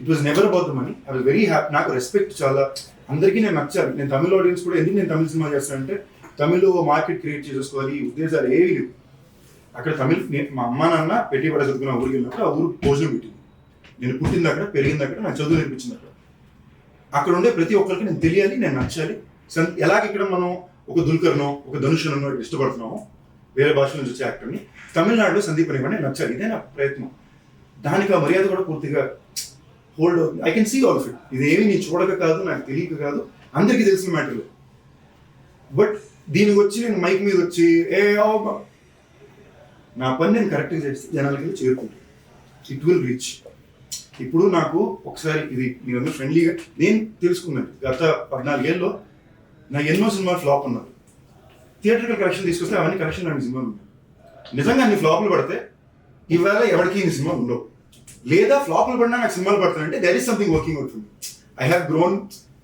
it was never about the money. I was very happy. నాకు రెస్పెక్ట్ చాలా, అందరికీ నేను నచ్చాను. నేను తమిళ ఆడియన్స్ కూడా ఎందుకు నేను తమిళ సినిమా చేస్తానంటే తమిళ్ మార్కెట్ క్రియేట్ చేసేసుకోవాలి ఉద్దేశాలు ఏవి లేవు. అక్కడ తమిళ్ మా అమ్మ నాన్న పెట్టి పడ చదువుకున్న ఊరికి వెళ్ళినప్పుడు ఆ ఊరు భోజనం పెట్టింది. నేను పుట్టింది అక్కడ, పెరిగింది అక్కడ, నాకు చదువు నేర్పించింది అక్కడ. అక్కడ ఉండే ప్రతి ఒక్కరికి నేను తెలియాలి, నేను నచ్చాలి. ఎలాగ ఇక్కడ మనం ఒక దుల్కర్నో ఒక ధనుషునో ఇష్టపడుతున్నామో వేరే భాష నుంచి వచ్చే యాక్టర్ని, తమిళనాడులో సందీప్ అనేవాడిని నేను నచ్చాలి. ఇదే నా ప్రయత్నం. దానికి ఆ మర్యాద కూడా పూర్తిగా హోల్డ్ అవుతుంది. I can see all of it. ఇదేమి నేను చూడక కాదు, నాకు తెలియక కాదు, అందరికీ తెలిసిన మ్యాటర్లు. బట్ దీనికి వచ్చి నేను మైక్ మీద వచ్చి నా పని నేను కరెక్ట్గా చేస్తే జనాలకి చేరుకుంటాను. It will reach. ఇప్పుడు నాకు ఒకసారి ఇది మీరందరూ ఫ్రెండ్లీగా నేను తెలుసుకున్నాను. గత 14 ఏళ్ళలో నా ఎన్నో సినిమాలు ఫ్లాప్ ఉన్నారు. థియేటర్కల్ కలెక్షన్ తీసుకొస్తే అవన్నీ కలెక్షన్ అన్ని సినిమాలు ఉన్నాయి. నిజంగా అన్ని ఫ్లాప్లు పడితే ఇవాళ ఎవరికి ఇన్ని సినిమాలు ఉండవు. లేదా ఫ్లాప్లు పడినా నాకు సినిమాలు పడతానంటే there is something working out for me. I have grown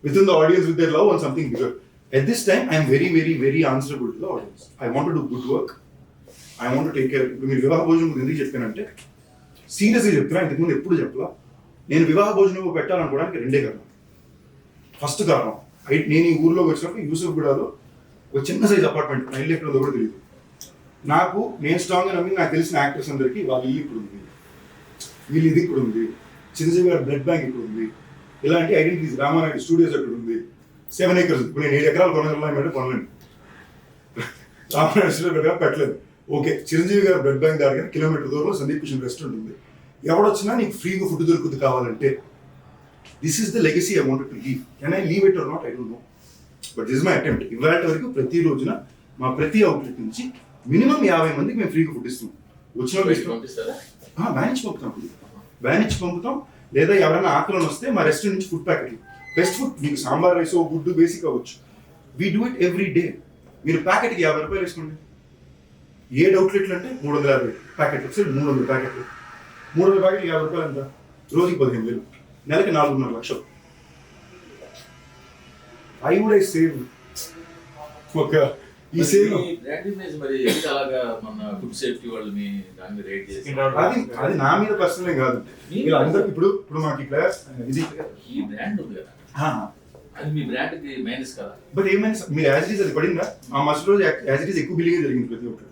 with in the audience with their love on something bigger. At this time I'm very very very answerable to the audience. I want to do good work. I want to take care. ఇప్పుడు మీరు వివాహ భోజనం ఎందుకు చెప్పానంటే సీరియస్గా చెప్తున్నా, ఇంతకుముందు ఎప్పుడు చెప్పలా. నేను వివాహ భోజనం పెట్టాలనుకోవడానికి 2 కారణం. ఫస్ట్ కారణం, నేను ఈ ఊర్లోకి వచ్చినప్పుడు యూసుఫ్గూడలో ఒక చిన్న సైజ్ అపార్ట్మెంట్, నా ఇల్లు ఎక్కడ ఉందో కూడా తెలియదు. నేను స్ట్రాంగ్గా నమ్మి నాకు తెలిసిన యాక్టర్స్ అందరికీ వాళ్ళ ఇల్లు ఇప్పుడు ఉంది, వీళ్ళు ఇది ఇక్కడ ఉంది, చిరంజీవి గారి బ్లడ్ బ్యాంక్ ఇక్కడ ఉంది, ఇలాంటి ఐడెంటిటీస్, రామానాయుడు స్టూడియోస్ అక్కడ ఉంది, 7 acres. ఇప్పుడు నేను 7 ఎకరాలు కొనగలను కొనలేను, రామానాయుడు స్టూడియో పెట్టలేదు. ఓకే, చిరంజీవి గారి బ్లడ్ బ్యాంక్ దగ్గర కిలోమీటర్ దూరంలో సందీప్ కిషన్ రెస్టారెంట్ ఉంది. ఎవడొచ్చినా నీకు ఫ్రీగా ఫుడ్ దొరుకుతుంది కావాలంటే. This is the legacy I wanted to leave. Can I leave it or not, I don't know, but this my attempt. ఇవాళ వరకు ప్రతి రోజున మా ప్రతి అవుట్లెట్ నుంచి మినిమం 50 మందికి మేము ఫ్రీగా ఫుడ్ ఇస్తున్నాం. వచ్చిన వ్యాన్ ఇచ్చి పంపుతాం. లేదా ఎవరైనా ఆకలిని వస్తే మా రెస్టారెంట్ నుంచి ఫుడ్ ప్యాకెట్లు, బెస్ట్ ఫుడ్, మీకు సాంబార్ రైస్ గుడ్డు బేసిక్ అవ్వచ్చు. We do it every day. మీరు ప్యాకెట్కి 50 రూపాయలు వేసుకోండి. 7 అవుట్లెట్లు అంటే 350 ప్యాకెట్లు, 300 ప్యాకెట్లు. 300 ప్యాకెట్లు 50 రూపాయలు ఎంత? రోజుకి 15,000, నెలకి 4.5 లక్షలు. ఐ వుడ్ ఐ సేవ్ ఒక ఈ సేవ్. మరి అలాగా మన ఫుడ్ సేఫ్టీ వాళ్ళు మీ దాన్ని రేట్ చేసి అది నా మీద పర్సనల్ కాదు. అందరూ ఇప్పుడు మాకు ఇక్కడ ఇది ఈ బ్రాండ్ ఉంది కదా, అది మీ బ్రాండ్ కి మైనస్ కదా. బట్ ఏమైనా మీరు యాజ్ ఇట్ ఈస్ అది పడిందా? ఆ మస్ట్ రోజు యాజ్ ఇట్ ఈస్ ఎక్కువ బిల్లింగ్ జరిగింది ప్రతి ఒక్కరు.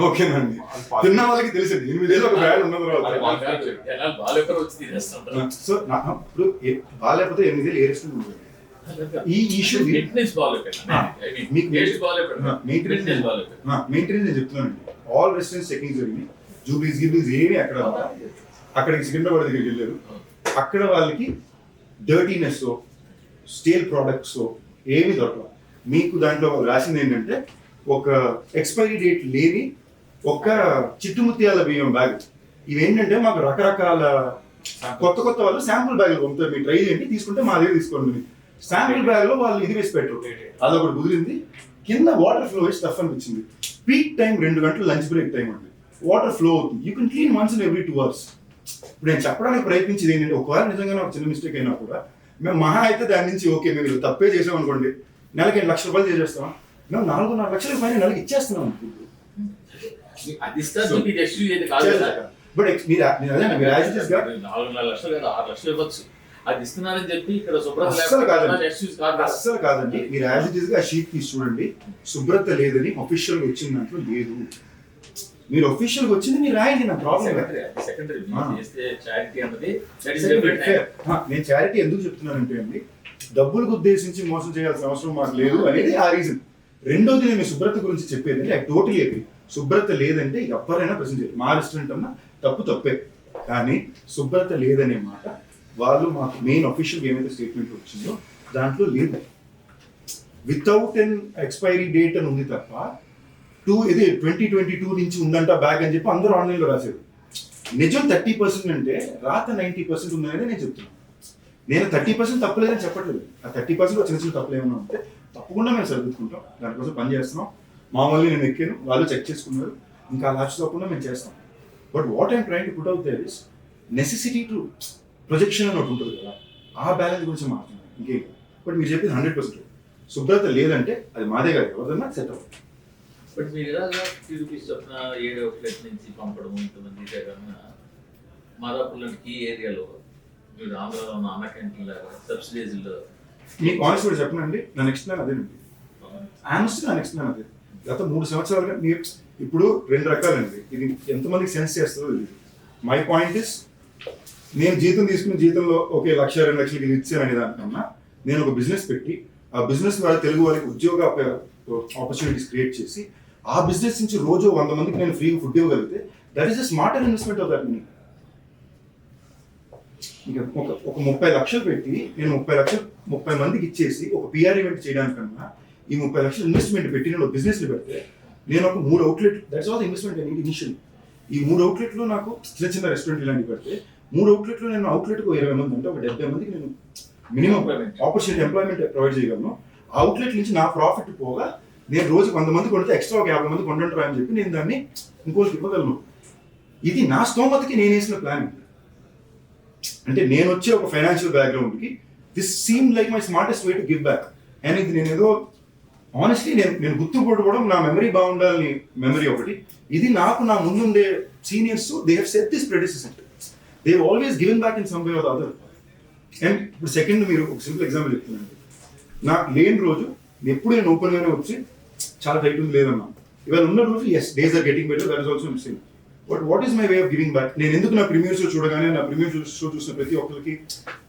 ఓకేనండి, తిన్న వాళ్ళకి తెలిసింది 8 ఏళ్ళు ఒక బ్రాండ్ ఉన్న తర్వాత. సో ఇప్పుడు బాగాలేకపోతే 8 ఏళ్ళు ఏ రెస్టారెంట్ ఉంటుంది. ఈ ఇష్యూ మెయింటెనెన్స్ నేను చెప్తున్నానండి. ఆల్ రెస్టారెంట్స్ చెకింగ్ జరిగింది. జూబ్లీస్ ఏమి అక్కడికి సికింద్రాబాద్ దగ్గరికి వెళ్ళారు. అక్కడ వాళ్ళకి డర్టీనెస్ స్టీల్ ప్రోడక్ట్స్ ఏమి దొరకదు. మీకు దాంట్లో రాసింది ఏంటంటే ఒక ఎక్స్పైరీ డేట్ లేని ఒక చిట్టుముత్యాల బియ్యం బ్యాగ్. ఇవేంటంటే మాకు రకరకాల కొత్త వాళ్ళు శాంపుల్ బ్యాగులు పంపుతారు, మీరు ట్రై చేయండి, తీసుకుంటే మా దగ్గర తీసుకోండి. శాంపుల్ బ్యాగ్ లో వాళ్ళు ఇది వేసి పెట్టరు, అదొకటి కుదిరింది. కింద వాటర్ ఫ్లో వేసి టఫ్ అనిపించింది. పీక్ టైం 2 గంటలు లంచ్ బ్రేక్ టైం ఉంది, వాటర్ ఫ్లో అవుతుంది. You can clean once in every 2 hours. ఇప్పుడు నేను చెప్పడానికి ప్రయత్నించేది ఏంటంటే ఒకవేళ నిజంగా ఒక చిన్న మిస్టేక్ అయినా కూడా మేము మహా అయితే దాని నుంచి ఓకే మేము తప్పే చేసాం అనుకోండి, నెలకి 8 లక్షల రూపాయలు చేసేస్తాం. మేము 4.5 లక్షల పైన నెలకి ఇచ్చేస్తున్నాం. బట్ మీరు 4.5 లక్షలు కదా 6 లక్షలు ఇవ్వచ్చు, అది ఇస్తున్నారని చెప్పి ఇక్కడ శుభ్రత అస్సలు కాదండి. మీరు యాజ్ ఇట్ ఈస్ గా షీట్ తీసి చూడండి, శుభ్రత లేదని అఫీషియల్ గా వచ్చిన దాంట్లో లేదు. మీరు అఫీషియల్ గా వచ్చింది మీరు రాయండి, నా ప్రాబ్లం. నేను చారిటీ ఎందుకు చెప్తున్నానంటే అండి, డబ్బులకు ఉద్దేశించి మోసం చేయాల్సిన అవసరం మాకు లేదు అనేది ఆ రీజన్. రెండోది నేను శుభ్రత గురించి చెప్పేది ఐ టోటలీ అగ్రీ. శుభ్రత లేదంటే ఎవరైనా ప్రశ్న చేయాలి. మా రెస్టారెంట్ అన్నా తప్పే, కానీ శుభ్రత లేదనే మాట వాళ్ళు మాకు మెయిన్ అఫీషియల్ ఏమైతే స్టేట్మెంట్ వచ్చిందో దాంట్లో లేదు. వితౌట్ ఎన్ ఎక్స్పైరీ డేట్ అని ఉంది తప్ప 2022 నుంచి ఉందంట బ్యాగ్ అని చెప్పి అందరూ ఆన్లైన్లో రాశారు. నిజం 30% అంటే రాత 90% ఉందనేది నేను చెప్తున్నాను. నేను 30% తప్పలేదని చెప్పట్లేదు. ఆ 30% చిన్న చిన్న తప్పులు ఏమన్నా ఉంటే తప్పకుండా మేము సరిదిద్దుకుంటాం, దానికోసం పని చేస్తున్నాం. మామూలు నేను ఎక్కాను, వాళ్ళు చెక్ చేసుకున్నారు, ఇంకా అలా తప్పకుండా మేము చేస్తాం. But what I'm trying to put out there is necessity to projection అని ఒకటి ఉంటుంది కదా, ఆ బ్యాలెన్స్ గురించి మాట్లాడుతున్నాను, ఇంకేం. బట్ మీరు చెప్పింది 100% శుభ్రత లేదంటే అది మాదే కాదు, ఎవరిదన్నా సెట్ అవ్వదు. బట్ మీరు ఇలాగా రూపీస్ చొప్పున 7 అవుట్లెట్ నుంచి పంపడం ఇంతమంది కన్నా మాదాపూర్లోని ఈ ఏరియాలో మీరు ఆంధ్రాలో ఉన్న అన్న క్యాంటీన్ల సబ్సిడీస్లో మీకు ఆనెస్ట్ కూడా చెప్పనండి, నా నెక్స్ట్ ప్లాన్ అదేనండి. ఆనెస్ట్ నా నెక్స్ట్ ప్లాన్ అదే. గత 3 సంవత్సరాలుగా మీరు ఇప్పుడు 2 రకాలండి, ఇది ఎంతమందికి సెన్స్ చేస్తుందో తెలియదు. మై పాయింట్ ఇస్ నేను జీతం తీసుకుని జీతంలో ఓకే 1,00,000 2 లక్షలకి ఇది ఇచ్చాను అనే దానికన్నా నేను ఒక బిజినెస్ పెట్టి ఆ బిజినెస్ ద్వారా తెలుగు వారికి ఉద్యోగ ఆపర్చునిటీస్ క్రియేట్ చేసి ఆ బిజినెస్ నుంచి రోజు 100 మందికి నేను ఫ్రీ ఫుడ్ ఇవ్వగలిగితే that is a smarter investment of that money. ఇక ఒక 30 లక్షలు పెట్టి నేను 30 మందికి ఇచ్చేసి ఒక పిఆర్ ఈవెంట్ చేయడానికన్నా ఈ 30 లక్షలు ఇన్వెస్ట్మెంట్ పెట్టి నేను బిజినెస్ని పెడితే నేను ఒక 3 outlet that's all investment initial. ఈ 3 అవుట్లెట్లు నాకు చిన్న చిన్న రెస్టారెంట్ ఇలాంటివి పెడితే 3 అవుట్లెట్లు నేను అవుట్లెట్కు 20 మంది అంటే ఒక 70 మందికి నేను మినిమం ఆపర్చునిటీ ఎంప్లాయ్మెంట్ ప్రొవైడ్ చేయగలను. ఆ అవుట్లెట్ నుంచి నా ప్రాఫిట్ పోగా నేను రోజు 100 మంది కొడితే ఎక్స్ట్రా ఒక 50 మంది కొంటుంటారు అని చెప్పి నేను దాన్ని ఇంకోటి ఇవ్వగలను. ఇది నా స్తోమతకి నేను వేసిన ప్లాన్. అంటే నేను వచ్చే ఒక ఫైనాన్షియల్ బ్యాక్గ్రౌండ్కి this seem like my smartest way to give back. And ఇది నేను ఏదో ఆనెస్ట్లీ నేను గుర్తుపెట్టుకోవడం నా మెమరీ బాగుండాలని మెమరీ ఒకటి. ఇది నాకు నా ముందుండే seniors they have set this predecessor. They have always given back in some way or other. And ఇప్పుడు సెకండ్ మీరు ఒక సింపుల్ ఎగ్జాంపుల్ చెప్తున్నాను. నాకు లేని రోజు ఎప్పుడు నేను ఓపెన్గానే వచ్చి చాలా టైట్ ఉంది లేదన్నా. ఇవాళ ఉన్న రోజు as days are getting better, that is also missing. But what is my way of giving back? నేను ఎందుకు నా ప్రీమియర్ షో చూడగానే నా ప్రీమియర్ షో చూసిన ప్రతి ఒక్కరికి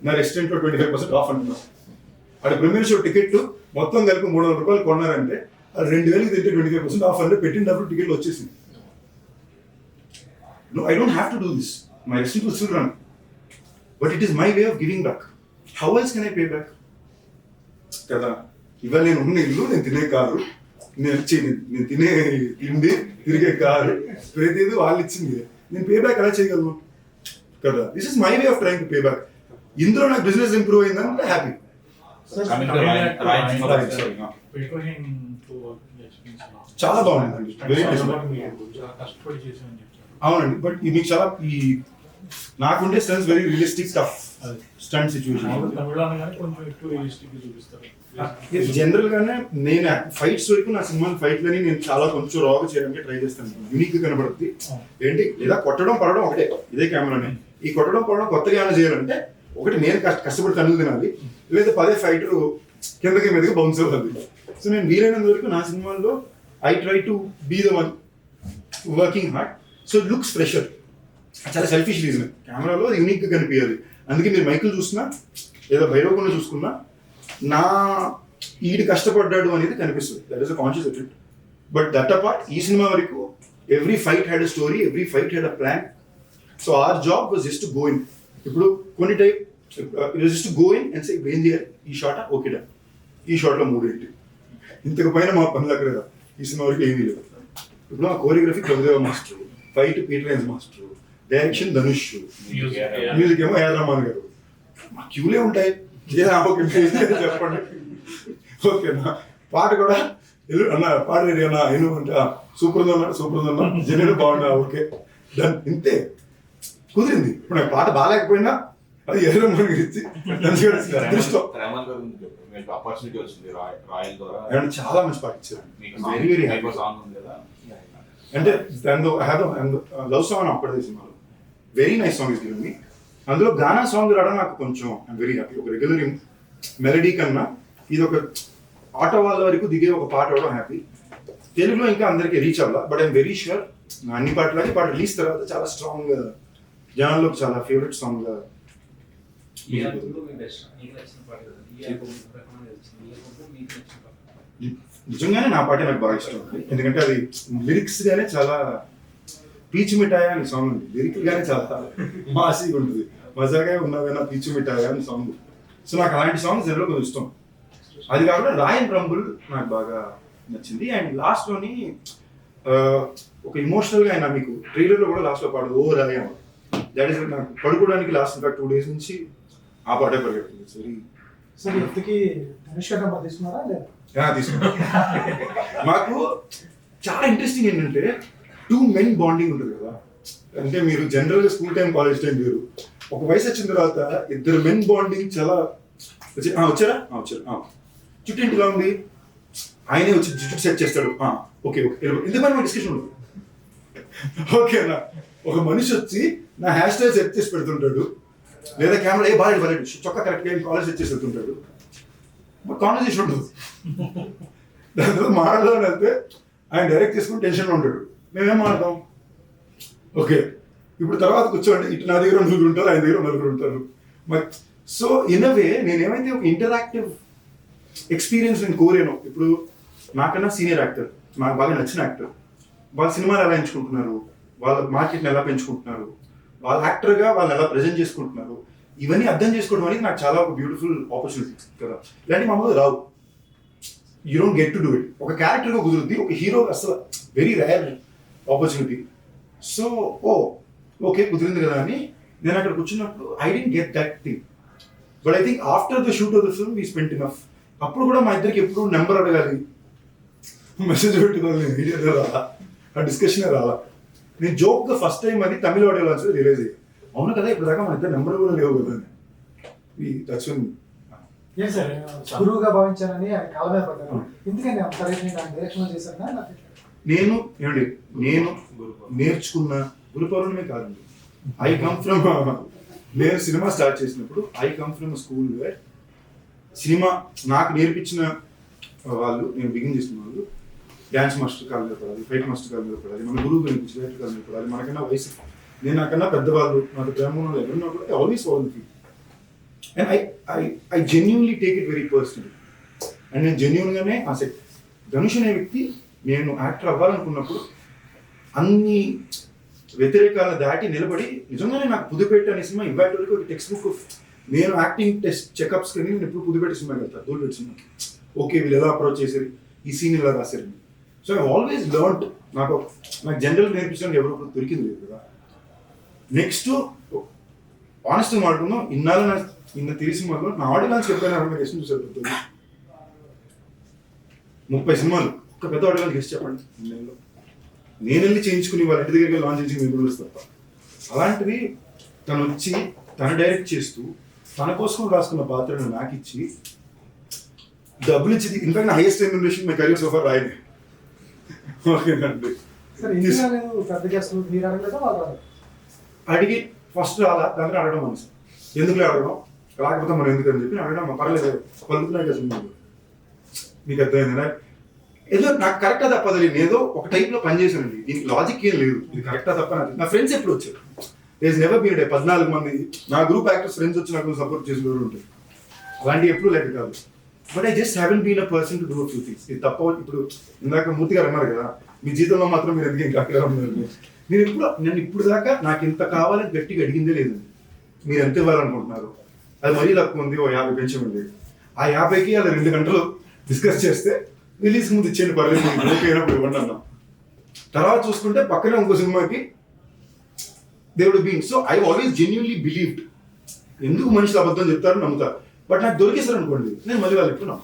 నా రెస్టారెంట్లో 25% ఆఫ్ అంటున్నాను. అక్కడ ప్రీమియర్ షో టికెట్ మొత్తం కలిపి 300 రూపాయలు కొన్నారంటే అది 2,000కి తింటే 25% ఆఫ్ అంటే పెట్టినప్పుడు టికెట్లు వచ్చేసింది. No, I don't have to do this. My restaurant will still run. But it is my way of giving back. How else can I pay back? కదా ఇవాళ నేను ఉన్న ఇల్లు, నేను తినే కారు, నేను తినే తిండి, తిరిగే కారు, ప్రతిదీ వాళ్ళు ఇచ్చింది. నేను పే బ్యాక్ ఎలా చేయగలను కదా? This is my way of trying to pay back. ఇందులో నాకు బిజినెస్ ఇంప్రూవ్ అయిందంటే హ్యాపీ. చాలా బాగుంది, వెరీ కష్టపడి చేసామని చెప్తారు. అవునండి. బట్ మీకు చాలా ఈ నాకుండే stunts very realistic tough stunt situation. General గానే నేను ఫైట్స్ వరకు నా సినిమా ఫైట్లని నేను చాలా కొంచెం రాగా చేయడానికి ట్రై చేస్తాను. యూనిక్ కనబడుతుంది ఏంటి, లేదా కొట్టడం పడడం ఒకటే ఇదే కెమెరానే. ఈ కొట్టడం పడడం కొత్తగా ఏమైనా చేయాలంటే ఒకటి నేను కష్టపడి తన్నులు తినాలి, లేదా 10 ఫైటర్ కిందకి మీదకి బౌన్స్ అవ్వాలి. సో నేను వీలైనంత వరకు నా సినిమాల్లో I try to be the one working hard. So it looks fresher. చాలా సెల్ఫిష్ రీజన్, కెమెరాలో యూనిక్గా కనిపించాలి. అందుకే మీరు మైకిల్ చూసినా లేదా భైరవకుండా చూసుకున్నా నా ఈడు కష్టపడ్డాడు అనేది కనిపిస్తుంది. That is a conscious effect. But that apart ఈ సినిమా వరకు every fight had a story, every fight had a plan. So our job was just to go in. ఇప్పుడు కొన్ని type just go in and say ఇప్పుడు ఏం చేయాలి, ఈ షాట్ ఓకే డా, ఈ షాట్లో 3 ఏంటి, ఇంతకు పైన మా పనులు అక్కడ ఈ సినిమా వరకు ఏమీ లేదు. ఇప్పుడు ఆ choreography Prabhudeva master, fight Peter range master, direction Dhanush, music ఏమో ఏఆర్ రహమాన్ గారు. మా క్యూలే ఉంటాయి, చెప్పండి ఓకేనా. పాట కూడా అన్న పాట రెడీ అన్న ఎను అంటే సూపర్ ఉందన్నా జనరల్ బాగున్నా ఓకే డన్, ఇంతే కుదిరింది. ఇప్పుడు నాకు పాట బాగాలేకపోయినా అది ఏఆర్ రహమాన్ గారు ఇచ్చి ఆపర్చునిటీ వచ్చింది రాయల్ ద్వారా. చాలా మంచి పాట ఇచ్చారు, వెరీ వెరీ హ్యాపీ. అంటే లవ్ సాంగ్ అప్పటి సినిమాలో very nice song is given me. అందులో గానా సాంగ్ రావడం నాకు కొంచెం ఐఎమ్ వెరీ హ్యాపీ. ఒక రెగ్యులర్ మెలడీ కన్నా ఇది ఒక ఆటో వాళ్ళ వరకు దిగే ఒక పాట అవడం హ్యాపీ. తెలుగులో ఇంకా అందరికీ రీచ్ అవ్వాల, బట్ ఐఎమ్ వెరీ ష్యూర్ అన్ని పాటలకి పాట రిలీజ్ తర్వాత చాలా స్ట్రాంగ్ జనాల్లో చాలా ఫేవరెట్ సాంగ్. నిజంగానే నా పాటే నాకు బాగా ఇష్టం, ఎందుకంటే అది లిరిక్స్ గానే చాలా పీచు మిఠాయి అని సాంగ్ ఉంది. లిరిక్ గానే చాలా మాసిగా ఉంటుంది, మజాగా ఉన్నదైనా పీచు మిఠాయి అని సాంగ్. సో నాకు అలాంటి సాంగ్స్ జనరల్ కొంచెం ఇష్టం. అది కాకుండా రాయన్ రంబుల్ నాకు బాగా నచ్చింది. అండ్ లాస్ట్లోని ఒక ఇమోషనల్గా ఆయన మీకు ట్రైలర్లో కూడా లాస్ట్లో పాడు ఓ రాయన్, దట్ ఈస్ నాకు పడుకోవడానికి లాస్ట్ ఇంకా 2 days నుంచి ఆ పాటే పరిగెడుతుంది. వెరీ సార్ ఇంతకీ ధనుష్ గారు నెంబర్ తీసుకున్నారా లేదా? తీసుకున్నా. మాకు చాలా ఇంట్రెస్టింగ్ ఏంటంటే 2 men బాండింగ్ ఉంటుంది కదా. అంటే మీరు జనరల్గా స్కూల్ టైం కాలేజ్ టైం వేరు, ఒక వయసు వచ్చిన తర్వాత 2 men బాండింగ్ చాలా వచ్చారా జుట్టు ఇంటిలా ఉంది, ఆయనే వచ్చి జుట్టు సెట్ చేస్తాడు, ఓకే ఓకే ఎందుకని మా డిస్కషన్ ఉంటుంది ఓకేనా. ఒక మనిషి వచ్చి నా హెయిర్ స్టైల్ సెట్ చేసి పెడుతుంటాడు, లేదా కెమెరా బాగా చొక్కా కరెక్ట్గా కాలేజ్ సెట్ చేసి పెడుతుంటాడు, కాన్వర్సేషన్ ఉంటుంది. దాని తర్వాత మాట్లాడదాం వెళ్తే ఆయన డైరెక్ట్ చేసుకుని టెన్షన్లో ఉంటాడు, మేమేం మాట్లాడతాం ఓకే ఇప్పుడు తర్వాత కూర్చోండి, ఇటు నా దగ్గర నలుగురు ఉంటారు, ఆయన దగ్గర నలుగురు ఉంటారు. మరి సో ఇన్ అ వే నేను ఏమైతే ఒక ఇంటరాక్టివ్ ఎక్స్పీరియన్స్ నేను కోరాను. ఇప్పుడు నాకన్నా సీనియర్ యాక్టర్, నాకు బాగా నచ్చిన యాక్టర్, వాళ్ళ సినిమాలు ఎలా ఎంచుకుంటున్నారు, వాళ్ళ మార్కెట్ని ఎలా పెంచుకుంటున్నారు, వాళ్ళ యాక్టర్గా వాళ్ళని ఎలా ప్రజెంట్ చేసుకుంటున్నారు, ఇవన్నీ అర్థం చేసుకోవడం అనేది నాకు చాలా ఒక బ్యూటిఫుల్ ఆపర్చునిటీ కదా. ఇలాంటి మామూలుగా రావు, you don't get to do it. ఒక క్యారెక్టర్గా కుదురుద్ది, ఒక హీరో అసలు very rare opportunity. So okay కుదిరింది కదా అని నేను అక్కడ కూర్చున్నప్పుడు I didn't get that thing. But I think after the shoot of the film we spent enough. అప్పుడు కూడా మా ఇద్దరికి ఎప్పుడు నెంబర్ అడగాలి, మెసేజ్ పెట్టుకోవాలి, మీడియాలో రాలా, ఆ డిస్కషనే రాలా. నేను జోక్గా ఫస్ట్ టైం అది తమిళ ఆడియో లాంచ్ రియలైజ్ అయ్యాను, అవును కదా ఇప్పుడు దాకా మన ఇద్దరు నెంబర్ కూడా లేవు కదా అని. దట్స్ వెన్ ఏం సార్ గురువుగా భావించానని ఆయన కాళ్ళ మీద పడ్డాను. ఎందుకని అంత రేట్ నాకు డైరెక్షన్ చేశాను. నేను నేర్చుకున్న గురు పౌర్ణమే కాదండి. ఐ కమ్ ఫ్రమ్, నేను సినిమా స్టార్ట్ చేసినప్పుడు I come from school where cinema నాకు నేర్పించిన వాళ్ళు, నేను బిగిన్ చేసిన వాళ్ళు డ్యాన్స్ మాస్టర్ కాళ్ళ మీద పడాలి, ఫైట్ మాస్టర్ కాళ్ళ మీద పడాలి, మన గురువు నేర్పించి డైరెక్టర్ కాళ్ళ మీద పడాలి, మనకన్నా వయసు నేను నాకన్నా పెద్దవాళ్ళు, నాకు ప్రేమ ఎవరున్నా కూడా I always follow feel. And I genuinely take it very personal. And నేను జెన్యున్గానే ఆసక్తి. ధనుష్ అనే వ్యక్తి నేను యాక్టర్ అవ్వాలనుకున్నప్పుడు అన్ని వ్యతిరేకాలను దాటి నిలబడి నిజంగానే నాకు పుదుపేట అనే సినిమా ఇవాటి వరకు ఒక టెక్స్ట్ బుక్. నేను యాక్టింగ్ టెస్ట్ చెకప్స్ కానీ నేను ఎప్పుడు పుదుపేట సినిమాకి వెళ్తాను, దూరపేట సినిమాకి. ఓకే వీళ్ళు ఎలా అప్రోచ్ చేశారు, ఈ సీన్ ఎలా రాశారు. So I always learned. నాకు జనరల్ నేర్పించడానికి ఎవరు దొరికింది లేదు కదా. నెక్స్ట్ ఆనెస్ట్గా మాట్లాడుకుందాం, ఇన్న తిరిగి సినిమాలో నా ఆడియన్స్ చెప్పాను గెస్ట్ చూసారు 30 సినిమాలు, ఒక పెద్ద ఆడియన్స్ గెస్ట్ చెప్పండి నెలలో. నేను వెళ్ళి చేయించుకుని వాళ్ళ ఇంటి దగ్గరికి లాంచ్ చేసి మేము తప్ప. అలాంటిది తను వచ్చి తను డైరెక్ట్ చేస్తూ తన కోసం రాసుకున్న పాత్రను నాకు ఇచ్చి డబ్బులు ఇచ్చి, ఇన్ఫాక్ట్ నా highest remuneration my career so far రాయనే. ఓకేనండి. అడిగి ఫస్ట్ రాలా, దాంట్లో అడగడం మనసు ఎందుకు అడగడం, రాకపోతే మనం ఎందుకని చెప్పి అడగడం పర్లేదు, పలుకుతున్నాయి సినిమా మీకు అర్థమైందా. ఏదో నాకు కరెక్టా తప్పదు, ఏదో ఒక టైప్లో పనిచేశానండి, దీనికి లాజిక్ ఏం లేదు, ఇది కరెక్టా తప్ప. నా ఫ్రెండ్స్ ఎప్పుడు వచ్చారు, దేర్ నెవర్ బీన్ 14 మంది నా గ్రూప్ యాక్టర్స్ ఫ్రెండ్స్ వచ్చి నాకు సపోర్ట్ చేసి ఉంటాయి, అలాంటివి ఎప్పుడు లెక్క కాదు. But I just haven't been a person to do a few things. ఇది తప్ప. ఇప్పుడు ఇందాక మూర్తి గారు అన్నారు కదా, మీ జీతంలో మాత్రం మీరు ఎందుకు ఇంకా అక్కడ ఉన్నారు. నేను ఇప్పుడు దాకా నాకు ఇంత కావాలని గట్టిగా అడిగిందే లేదండి. మీరు ఎంత ఇవ్వాలనుకుంటున్నారు, అది మరీ తక్కువ ఉంది, ఓ 50 పెంచమండి. ఆ 50కి అది 2 గంటలు డిస్కస్ చేస్తే రిలీజ్ ముందు ఇచ్చేయండి పర్లేదు, ఓకే అయినప్పుడు ఇవ్వండి అన్నాం. తర్వాత చూసుకుంటే పక్కనే ఇంకో సినిమాకి దేవుడు being. So I always genuinely believed. ఎందుకు మనుషులు అబద్ధం చెప్తారు నమ్ముతారు, బట్ నాకు దొరికేసారు అనుకోండి నేను మళ్ళీ వాళ్ళు ఎప్పుడు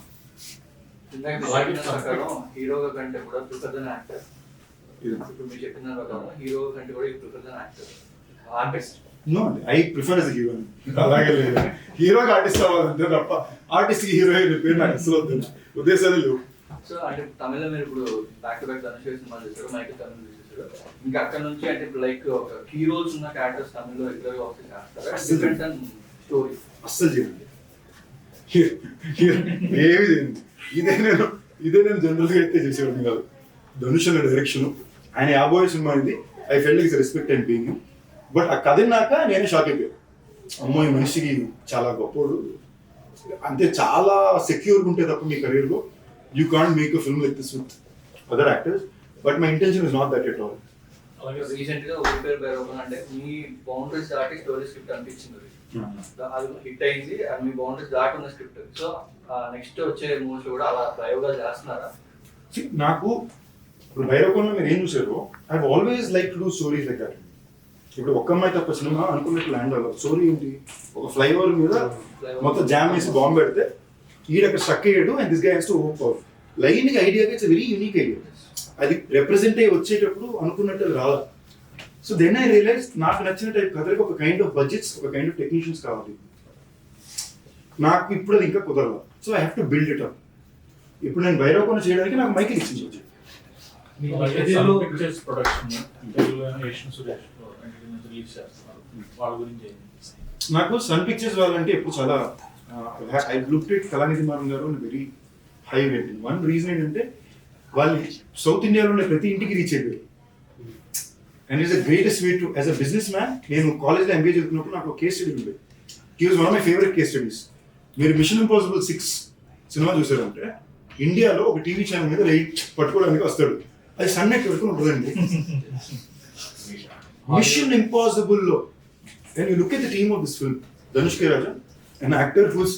హీరోగా కంటే కూడా ప్రిఫర్ యాక్టర్. ఇప్పుడు మీరు చెప్పిన ప్రకారం హీరో కంటే కూడా ప్రిఫర్ యాక్టర్, ఆర్టిస్ట్. నో అండి, ఐ ప్రిఫర్ ఎస్ హీరో. అలాగే లేదు, హీరోగా ఆర్టిస్ట్ అవ్వాలంటే తప్ప ఆర్టిస్ట్కి హీరో పేరు నాకు అసలు ఉద్దేశాలు లేవు. సో అంటే తమిళ మీరు ఇప్పుడు బ్యాక్ టు బ్యాక్ ధనుష్ సినిమాలు చేశారు, మైకిల్ తమిళ చేశారు. ఇంకా అక్కడ నుంచి అంటే ఇప్పుడు లైక్ హీరోస్ ఉన్న క్యారెక్టర్స్ తమిళ్లో రెగ్యులర్గా వర్క్ చేస్తారు, డిఫరెంట్ అండ్ స్టోరీ అస్సలు చేయండి, ఏమి చేయండి. ఇదే నేను జనరల్గా అయితే చేసేవాడిని కాదు. ధనుష్ అనే డైరెక్షన్, ఆయన 50 సినిమా ఇది. I felt it's respect and being. But ఆ కథ నాక నేనే షాక్ అయిపోయాను, అమ్మో ఈ మనిషికి చాలా గొప్పోడు, అంటే చాలా సెక్యూర్గా ఉంటే తప్ప మీ కెరీర్లో you can't make a film like this with other actors. But my intention is not that at all. అలాగే రీసెంట్ గా ఒక పేరు బైరోపన్ అంటే మీ బౌండరీస్ దాటి స్టోరీ స్క్రిప్ట్ అనిపించింది, అది హిట్ అయింది, అది మీ బౌండరీస్ దాటి ఉన్న స్క్రిప్ట్. సో నెక్స్ట్ వచ్చే మూవీస్ కూడా అలా ప్రయోగాలు చేస్తున్నారా? నాకు ఇప్పుడు భైరవకొండలో మీరు ఏం చూసారో I always like to do stories like that. ఇప్పుడు ఒక్క అమ్మాయి తప్ప సినిమా అనుకున్నట్టు ల్యాండ్ అవ్వాలి. స్టోరీ ఏంటి, ఒక ఫ్లైఓవర్ మీద మొత్తం జామ్ వేసి బాంబు పెడితే ఈడక్కడ స్ట్రక్ అయ్యాడు and this guy has to hope out. లైన్కి ఐడియాగా ఇట్స్ వెరీ యూనిక్ ఐడియా. అది రిప్రజెంట్ అయ్యి వచ్చేటప్పుడు అనుకున్నట్టు అది రావాలి. సో దెన్ ఐ రియలైజ్ నాకు నచ్చిన టైప్ కథలకు ఒక కైండ్ ఆఫ్ బడ్జెట్స్, ఒక కైండ్ ఆఫ్ టెక్నీషియన్స్ కావాలి. నాకు ఇప్పుడు అది ఇంకా కుదరదు. So I have to build it up. ఇప్పుడు నేను భైరవకొండ చేయడానికి నాకు మైకిల్ ఇచ్చింది. నాకు సన్ పిక్చర్స్ వాళ్ళంటే ఎప్పుడు చాలా I looked at Kalanithi Maran గారు very high rating. One reason ఏంటంటే వాళ్ళు సౌత్ ఇండియాలో ఉండే ప్రతి ఇంటికి రీచ్ అయిపోయారు. And is the greatest way to as a business man. నేను కాలేజ్లో ఎంబీఏ చదువుతున్నప్పుడు నాకు కేస్ స్టడీ ఉంది. He was one of my favourite case studies. మీరు మిషన్ ఇంపాసిబుల్ 6 సినిమా చూసారంటే ఇండియాలో ఒక టీవీ ఛానల్ మీద పట్టుకోవడానికి వస్తాడు. అది సన్ నెట్ వరకు ఉంటుందండి. మిషన్ ఇంపాసిబుల్ లో and you look at the team of this film, Dhanush K Raja, an actor who's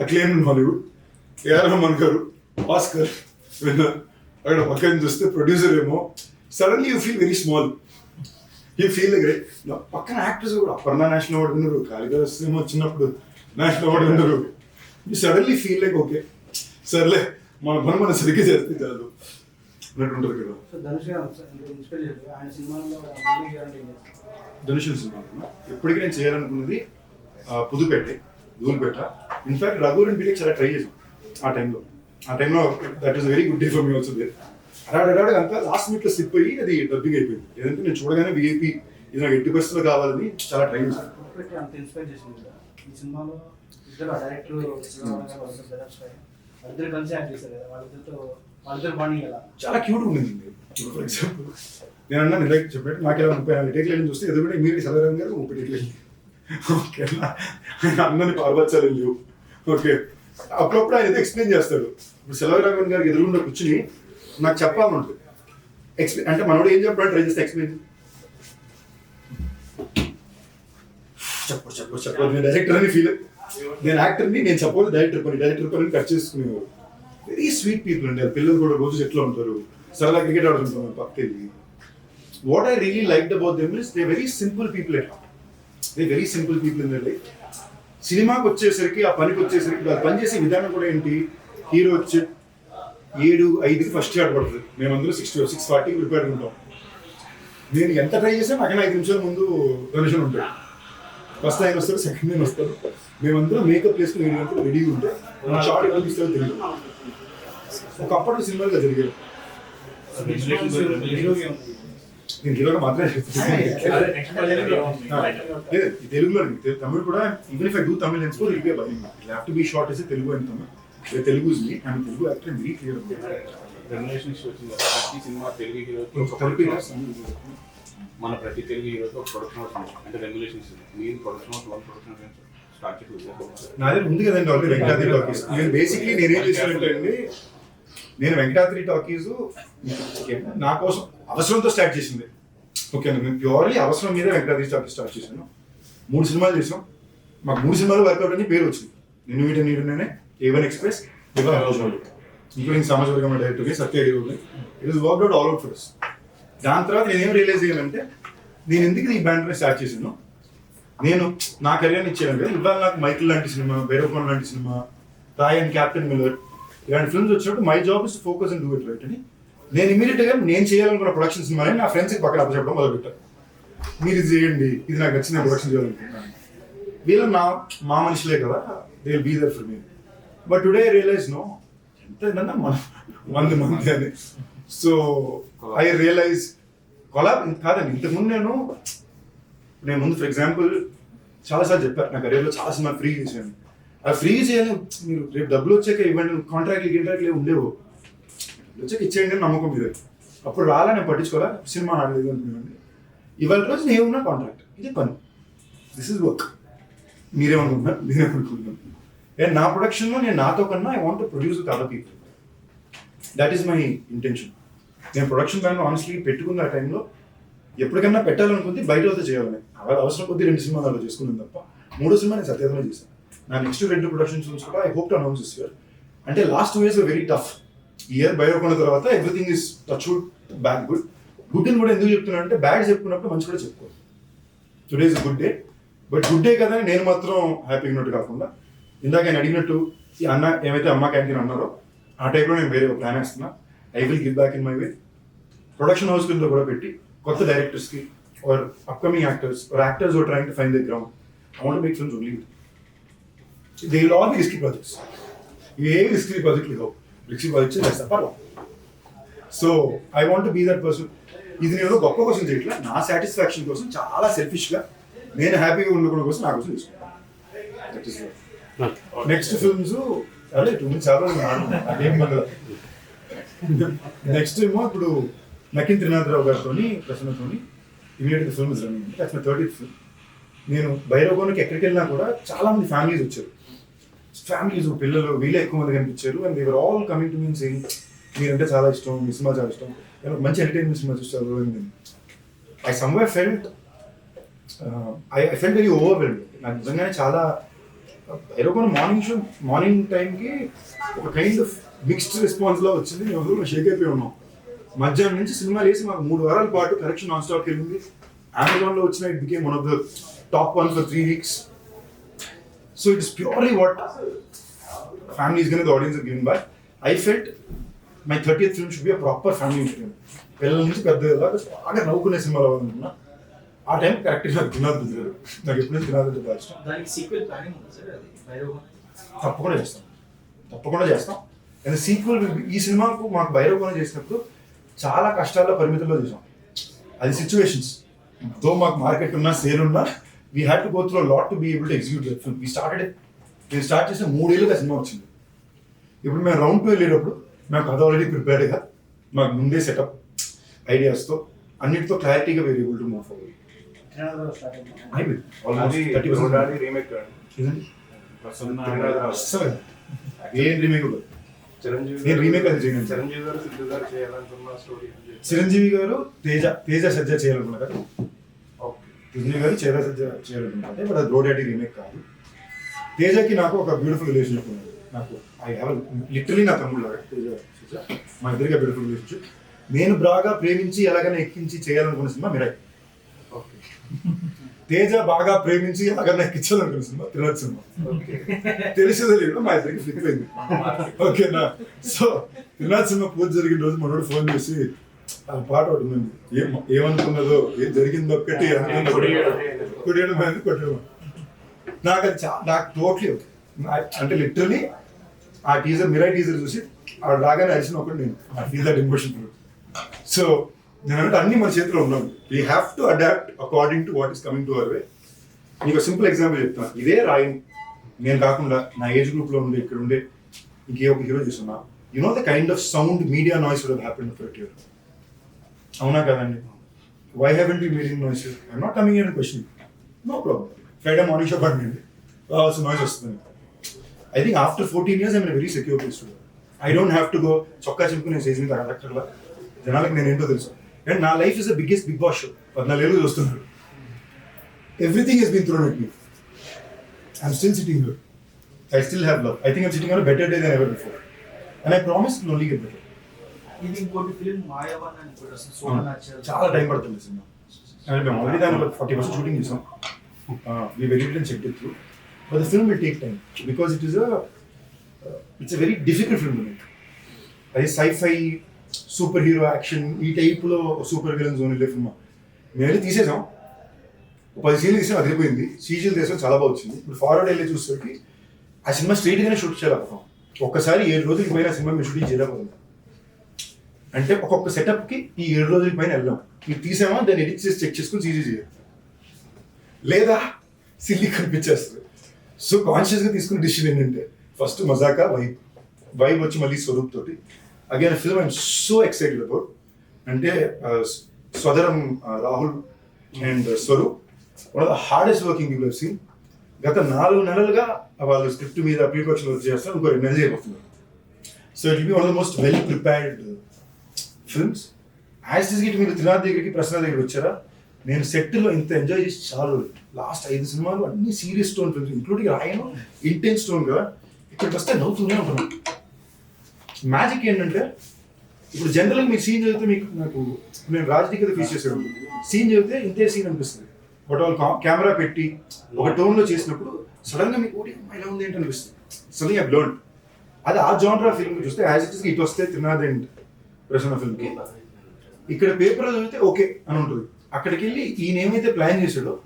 acclaimed in Hollywood, A.R. Rahman garu, Oscar winner. అక్కడ పక్కన చూస్తే ప్రొడ్యూసర్ ఏమో, suddenly you feel very small. You feel like పక్కన యాక్టర్స్ కూడా అపర్ణ నేషనల్ అవార్డు విన్నారు, కాళిదాస్ ఏమో వచ్చినప్పుడు నేషనల్ అవార్డు విన్నారు. You suddenly feel like okay సర్లే మన పని మనం సరిగ్గా చేస్తే చాలు అన్నట్టు ఉంటుంది కదా. సో ధనుష్ గారు ఇన్స్పైర్ చేశారు ఆయన సినిమాలో ధనుష్ సినిమా ఎప్పటికీ నేను చేయాలనుకున్నది పుదుపేట, ధూల్పేట. ఇన్ఫాక్ట్ రఘువరన్ బీటెక్ చాలా ట్రై చేసాం ఆ టైంలో. That is very good day for me also there. అడాడు అంతా లాస్ట్ మినిట్లో స్లిప్ అయ్యి అది డబ్బింగ్ అయిపోయింది. ఏదంటే నేను చూడగానే విఐపి ఇది నాకు 80% కావాలని చాలా ట్రై చేశాను. అంత ఇన్స్పైర్ చేసింది కదా ఈ సినిమాలో ఇద్దరు డైరెక్టర్ వాళ్ళిద్దరు కలిసి యాక్ట్ చేశారు కదా, వాళ్ళిద్దరు బాండింగ్ కదా చాలా క్యూట్ ఉండింది. ఫర్ ఎగ్జాంపుల్ నేను అన్నా నేను చెప్పాను నాకు ఇలా 34 టేక్లు చూస్తే ఎదుగుడే మీరు సదరం గారు 30 టేక్లు. ఓకే అందరినీ పాల్పచ్చాలి లేవు. ఓకే అప్పుడప్పుడు ఆయన ఏదో ఎక్స్ప్లెయిన్ చేస్తాడు. ఇప్పుడు సెలవరాఘవన్ గారికి ఎదురుగుండా కూర్చుని నాకు చెప్పాలంటుంది ఎక్స్ప్లెయిన్ అంటే మనోడు ఏం చెప్పాడు ట్రై చేస్తే ఎక్స్ప్లెయిన్ చెప్పదు. నేను డైరెక్టర్ అని ఫీల్, నేను యాక్టర్ని, నేను చెప్పదు డైరెక్టర్ పని కట్ చేసుకునేవారు. వెరీ స్వీట్ పీపుల్ అండి. పిల్లలు కూడా రోజు ఎట్లా ఉంటారు, సరదా క్రికెట్ ఆడుతుంటాం పక్కకి. What I really liked about them is they very simple people at heart. They very simple people in their life. సినిమాకి వచ్చేసరికి ఆ పనికి వచ్చేసరికి వాళ్ళు పనిచేసే విధానం కూడా ఏంటి, హీరో వచ్చి 7:05కి ఫస్ట్ షాట్ పడుతుంది, మేమందరూ 6:40కి ప్రిపేర్ ఉంటాం. నేను ఎంత ట్రై చేసాను నాకైనా 5 నిమిషాల ముందు కనెక్షన్ ఉంటాడు. ఫస్ట్ ఆయన వస్తారు, సెకండ్ ఆయన వస్తారు, మేమందరం మేకప్ వేసుకుని 7 గంటలు రెడీగా ఉంటే షార్ట్ ఎక్కడ తీస్తారో తెలియదు. ఒకప్పుడు సినిమాలుగా జరిగారు. నేను హీరోగా మాత్రమే తెలుగులో తమిళ్ కూడా even if I do Tamil and score it be by it have to be short is Telugu and Tamil. Telugu is me and Telugu actor very clear. Remunerations వచ్చింది ప్రతి సినిమా తెలుగు హీరోకి మన ప్రతి తెలుగు హీరోకి ఒక ప్రొడక్షన్ హౌస్ ఉంది. అంటే రెమ్యులేషన్స్ మీరు production house one production house start చేసి నాదే ఉంది కదండి ఆల్రెడీ వెంకటాద్రి టాకీస్. నేను బేసిక్లీ నేనేం చేశానంటే అండి, నేను వెంకటాద్రి టాకీస్ నా కోసం అవసరంతో స్టార్ట్ చేసింది. ఓకే నేను ప్యూర్లీ అవసరం మీద వెంకటాద్రి టాకీస్ స్టార్ట్ చేశాను. 3 సినిమాలు చేసాం. మాకు 3 సినిమాలు వర్కౌట్ అని పేరు వచ్చింది. నిన్ను వీటి నీడునే, A1 ఎక్స్ప్రెస్, ఇంక్లూడింగ్ సమాజవర్గం డైరెక్టర్కి Satyagiri. It is worked out all out for us. దాని తర్వాత నేనేం రియలైజ్ అయ్యానంటే నేను ఎందుకు ఈ బ్యాండ్ స్టార్ట్ చేశాను, నేను నా కెరీర్ని ఇచ్చాను కదా. ఇవాళ నాకు మైకిల్ లాంటి సినిమా, భైరవకోన్ లాంటి సినిమా, రాయ్ అండ్ క్యాప్టెన్ మిల్లర్ ఇలాంటి ఫిల్మ్స్ వచ్చినప్పుడు my job is to focus and do it right అని నేను ఇమీడియట్గా నేను చేయాలనుకున్న ప్రొడక్షన్ సినిమాని నా ఫ్రెండ్స్కి పక్కన అప్పచెప్పడం మొదలుపెట్టాను. మీరు ఇది చేయండి, ఇది నాకు నచ్చిన ప్రొడక్షన్ చేయాలనుకుంటున్నాను. వీళ్ళు మా మనుషులే కదా, they will be there for me. But today I realise no ఎంత మంది అని. సో ఐ రియలైజ్ కొలాబ్ కాదండి. ఇంతకుముందు నేను ముందు ఫర్ ఎగ్జాంపుల్ చాలాసార్లు చెప్పాను నా కెరీర్లో చాలా సినిమా ఫ్రీ చేశాను. ఆ ఫ్రీ చేయాలి, మీరు రేపు డబ్బులు వచ్చాక ఇవ్వండి, కాంట్రాక్ట్లు ఉండేవు, వచ్చాక ఇచ్చేయండి అని నమ్మకం మీద. అప్పుడు రాలా నేను పట్టించుకోవాలా, సినిమా ఆడలేదు అనుకున్నాను. ఇవాళ రోజు నేను ఉన్న కాంట్రాక్ట్ ఇది పని, దిస్ ఇస్ వర్క్. మీరేమనుకుంటున్నారు, నేనేమనుకుంటున్నాను. అండ్ నా ప్రొడక్షన్లో నేను నాతో కన్నా I want to produce with other people. That is my intention. నేను ప్రొడక్షన్ బ్యాండ్ ఆనెస్ట్లీ పెట్టుకున్న ఆ టైంలో ఎప్పటికన్నా పెట్టాలనుకుంది బయట వద్ద చేయాలని. అవసరం కొద్ది 2 సినిమాలు అలా చేసుకున్నాను తప్ప 3వ సినిమా నేను సత్యాగ్రహం చేశాను. నా నెక్స్ట్ 2 ప్రొడక్షన్ ఫిల్మ్స్ కూడా I hope to announce this year. అంటే last 2 years very tough. Year బయటకున్న తర్వాత everything is touch wood bad good. Good అని కూడా ఎందుకు చెప్తున్నాను అంటే బ్యాడ్ చెప్పుకున్నప్పుడు మంచి కూడా చెప్పుకోవాలి. Today is good day, but good day కదా నేను మాత్రం హ్యాపీగా ఉన్నట్టు కాకుండా ఇందాక ఆయన అడిగినట్టు ఈ అన్న ఏమైతే అమ్మ క్యాంటీన్ అన్నారో ఆ టైప్లో నేను వేరే ప్లాన్ వేస్తున్నా. I will give back in my way. Production house కింద కూడా పెట్టి కొత్త డైరెక్టర్స్కి or upcoming actors or actors or trying to find the ground. I want to make films only. They will all be risky projects. ఇవేవి రిస్కీ ప్రాజెక్టులు కావు, రిస్కీ ప్రాజెక్ట్స్ చేస్తా పర్వాలేదు. So I want to be that person. ఇది నేను గొప్ప కోసం చేయట్లా, నా సాటిస్ఫాక్షన్ కోసం చాలా సెల్ఫిష్గా నేను హ్యాపీగా ఉండడం కోసం నా కోసం తీసుకున్నాను. నెక్స్ట్ ఫిల్మ్స్ అదే 2 minutes నెక్స్ట్ ఏమో ఇప్పుడు నకిన్ త్రినాథరావు గారితో ప్రసన్నతో immediate film is running. That's my 30th film. నేను భైరవకోనకి ఎక్కడికి వెళ్ళినా కూడా చాలా మంది ఫ్యామిలీస్ వచ్చారు. ఫ్యామిలీస్ పిల్లలు వీళ్ళే ఎక్కువ మంది కనిపించారు. And they were all coming to me saying మీరంటే చాలా ఇష్టం, మీ సినిమా చాలా ఇష్టం, మంచి ఎంటర్టైన్మెంట్ సినిమా చూస్తారు. And I somewhere felt I felt very overwhelmed. నాకు నిజంగానే చాలా భైరవకోన మార్నింగ్ టైంకి ఒక కైండ్ ఆఫ్ మిక్స్డ్ రెస్పాన్స్లో వచ్చింది. మేము షేక్ అయిపోయి ఉన్నాం. మధ్యాహ్నం నుంచి సినిమా వేసి మాకు 3 వారాల పాటు కరెక్షన్ నాన్ స్టాప్కి వెళ్ళింది. అమెజాన్లో వచ్చిన it became one of the top 1 for 3 weeks. So it is purely what family is going to the audience are given by. I felt my 30th film should be a proper family film. పిల్లల నుంచి పెద్దగా బాగా నవ్వుకునే సినిమాలో అనుకున్నా. ఆ టైం కరెక్ట్గా నాకు తినాలి కుదిరారు. నాకు ఎప్పుడు తినాలంటే బాగా ఇష్టం. దానికి సీక్వెల్ ప్లానింగ్ ఉంది సార్, అది భైరవకోన తప్పకుండా చేస్తాం. అండ్ సీక్వెల్ ఈ సినిమాకు మాకు భైరవకోన చేసినప్పుడు చాలా కష్టాల్లో పరిమితుల్లో చేసాం. అది సిచ్యువేషన్స్. దో మాకు మార్కెట్ ఉన్నా సేల్ ఉన్నా we had to go through lot to be able to execute that film. నేను స్టార్ట్ చేసిన 3 ఏళ్ళుగా సినిమా వచ్చింది. ఇప్పుడు మేము రౌండ్ 2 వెళ్ళేటప్పుడు మేము కథ ఆల్రెడీ ప్రిపేర్డ్గా మాకు ముందే సెటప్ ఐడియాస్తో అన్నిటితో క్లారిటీగా we're able to move forward. అయిపోయింది ఆల్మోస్ట్ 30% రీమేక్ ఏం రీమేక్ నేను రీమేక్ అది చేయను. చిరంజీవి గారు సిద్ధు గారు చేయాలనుకున్న స్టోరీ చిరంజీవి గారు తేజ సజ్జ చేయాలనుకున్నారు. చిరంజీవి గారు సజ్జ చేయాలనుకున్నారు. బట్ అది బ్రోడాడీ రీమేక్ కాదు. తేజకి నాకు ఒక బ్యూటిఫుల్ రిలేషన్షిప్ ఉంది. నాకు ఐ హ్యావ్ లిటరలీ నా తమ్ముడు లాగా తేజ సజ్జ, మా ఇద్దరిగా బ్యూటిఫుల్ రిలేషన్షిప్. నేను బాగా ప్రేమించి ఎలాగైనా ఎక్కించి చేయాలనుకున్న సినిమా మిరాయి. తేజ బాగా ప్రేమించి ఎలాగైనా ఎక్కించాలనుకున్న సినిమా త్రినాథ్ సినిమా. తెలిసేదో లేదు మా ఇద్దరికి ఫ్లిప్ అయింది. ఓకేనా? సో త్రినాథ్ సినిమా పూజ జరిగిన రోజు మనోడు ఫోన్ చేసి ఆ పాట ఒకటి ఉంది, ఏమనుకున్నదో ఏం జరిగిందో ఒక్కటి కొట్టేయడం కొట్టడం. నాకు అది నాకు టోటలీ ఓకే. అంటే లిటరలీ ఆ టీజర్ మిరాయి టీజర్ చూసి ఆ రాగానే అరిచిన ఒకటి నేను I feel that emotion. So నేను అంటే అన్ని మన చేతిలో ఉన్నాం. We have to adapt according to what is coming to our way. మీకు సింపుల్ ఎగ్జాంపుల్ చెప్తాను. ఇదే రాయిని నేను కాకుండా నా ఏజ్ గ్రూప్లో ఉండే ఇక్కడ ఉండే ఇంకే ఒక హీరో చూస్తున్నా, you know the kind of sound media noise would have happened for it. అవునా కదండి? Why haven't you made noise? I'm not coming in question. No problem. Friday morning show పడింది రావాల్సిన నాయిస్ వస్తుంది. I think after 14 years I'm very secure place. I don't have to go చొక్కా చింపుకునే స్టేజ్ మీద అక్కడలా జనాలకు నేను ఏంటో తెలుసు. అండ్ నా life is the biggest Bigg Boss show. 14 ఏళ్ళు చూస్తున్నాడు. Everything he's been thrown at me. I'm still sitting here. I still have love. I think I'm sitting on a better day than ever before. And I promise it will only get better. ఇది ఇంకోటి ఫిల్మ్ మాయావన్ అని కూడా వస్తుంది. చాలా టైం పడుతుంది సినిమా. అంటే మేము ఆల్రెడీ దాని 40% షూటింగ్ చేసాం. We very little checked it through. But the film will take time because it's a very difficult film to make. అది sci-fi, సూపర్ హీరో యాక్షన్ ఈ టైప్లో సూపర్ విలన్స్ ఓన్ వెళ్ళే సినిమా. మేము వెళ్ళి తీసేసాం. 10 సీన్లు తీసాం, అదిరిపోయింది. సీజీలు తీసాం, చాలా బాగా వచ్చింది. ఇప్పుడు ఫార్వర్డ్ వెళ్ళి చూసేసరికి ఆ సినిమా స్ట్రైట్గానే షూట్ చేయలేకపోతాం. ఒక్కసారి 7 రోజులకి పైన సినిమా మేము షూటింగ్ చేయలేకపోతాం. అంటే ఒక్కొక్క సెటప్కి ఈ 7 రోజుల పైన వెళ్ళాం. మీరు తీసామా దాన్ని ఎడిట్ చేసి చెక్ చేసుకుని సీజీ చేయాలి, లేదా సిల్లీ కనిపించేస్తుంది. సో కాన్షియస్గా తీసుకున్న డిసిషన్ ఏంటంటే ఫస్ట్ మజాకా వైబ్ వచ్చి మళ్ళీ స్వరూప్ తోటి again film I'm so excited about. అంటే స్వదరం Rahul and Swaroop one of the hardest working people have seen. గత 4 నెలలుగా వాళ్ళు స్క్రిప్ట్ మీద ప్రీప్రొడక్షన్ వర్క్ చేస్తారు. ఇంకో 2 నెలలు చేయబోతున్నారు. So it be one of the most well prepared films. As it మీరు త్రినాథ్ దగ్గరికి ప్రసాద్ దగ్గరికి వచ్చారా, నేను సెట్లో ఇంత ఎంజాయ్ చేసి చాలు. లాస్ట్ 5 సినిమాలు అన్ని serious tone films, including Raayan intense tone కదా. ఇక్కడికి వస్తే నవ్వుతూనే ఉంటున్నాం. మ్యాజిక్ ఏంటంటే ఇప్పుడు జనరల్గా మీరు సీన్ చదివితే నాకు నేను రాజకీయ కదా ఫీస్ చేసాడు. సీన్ చదివితే ఇంతే సీన్ అనిపిస్తుంది. బట్ వాళ్ళు కెమెరా పెట్టి ఒక టోన్లో చేసినప్పుడు సడన్గా మీకు ఓడి ఇలా ఉంది ఏంటి అనిపిస్తుంది. సడన్గా ఐ లెర్న్డ్. అది ఆ జానర్ ఫిల్మ్ చూస్తే యాజ్ ఇట్ ఇస్ ఇటు వస్తే త్రినాథ్ అండ్ ప్రసన్న ఫిల్మ్కి ఇక్కడ పేపర్లో చదివితే ఓకే అని ఉంటుంది. అక్కడికి వెళ్ళి ఈయన ఏమైతే ప్లాన్ చేశాడో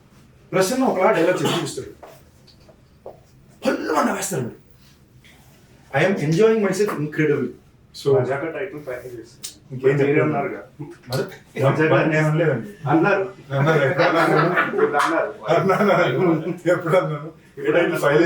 ప్రసన్న ఒకలా డైలాగ్ చూపిస్తాడు, పళ్ళు వేస్తాడు. I'm enjoying my self incredible. So title package ఇంకేం చెప్పారు? ఎప్పుడు అన్నాను? ఫైల్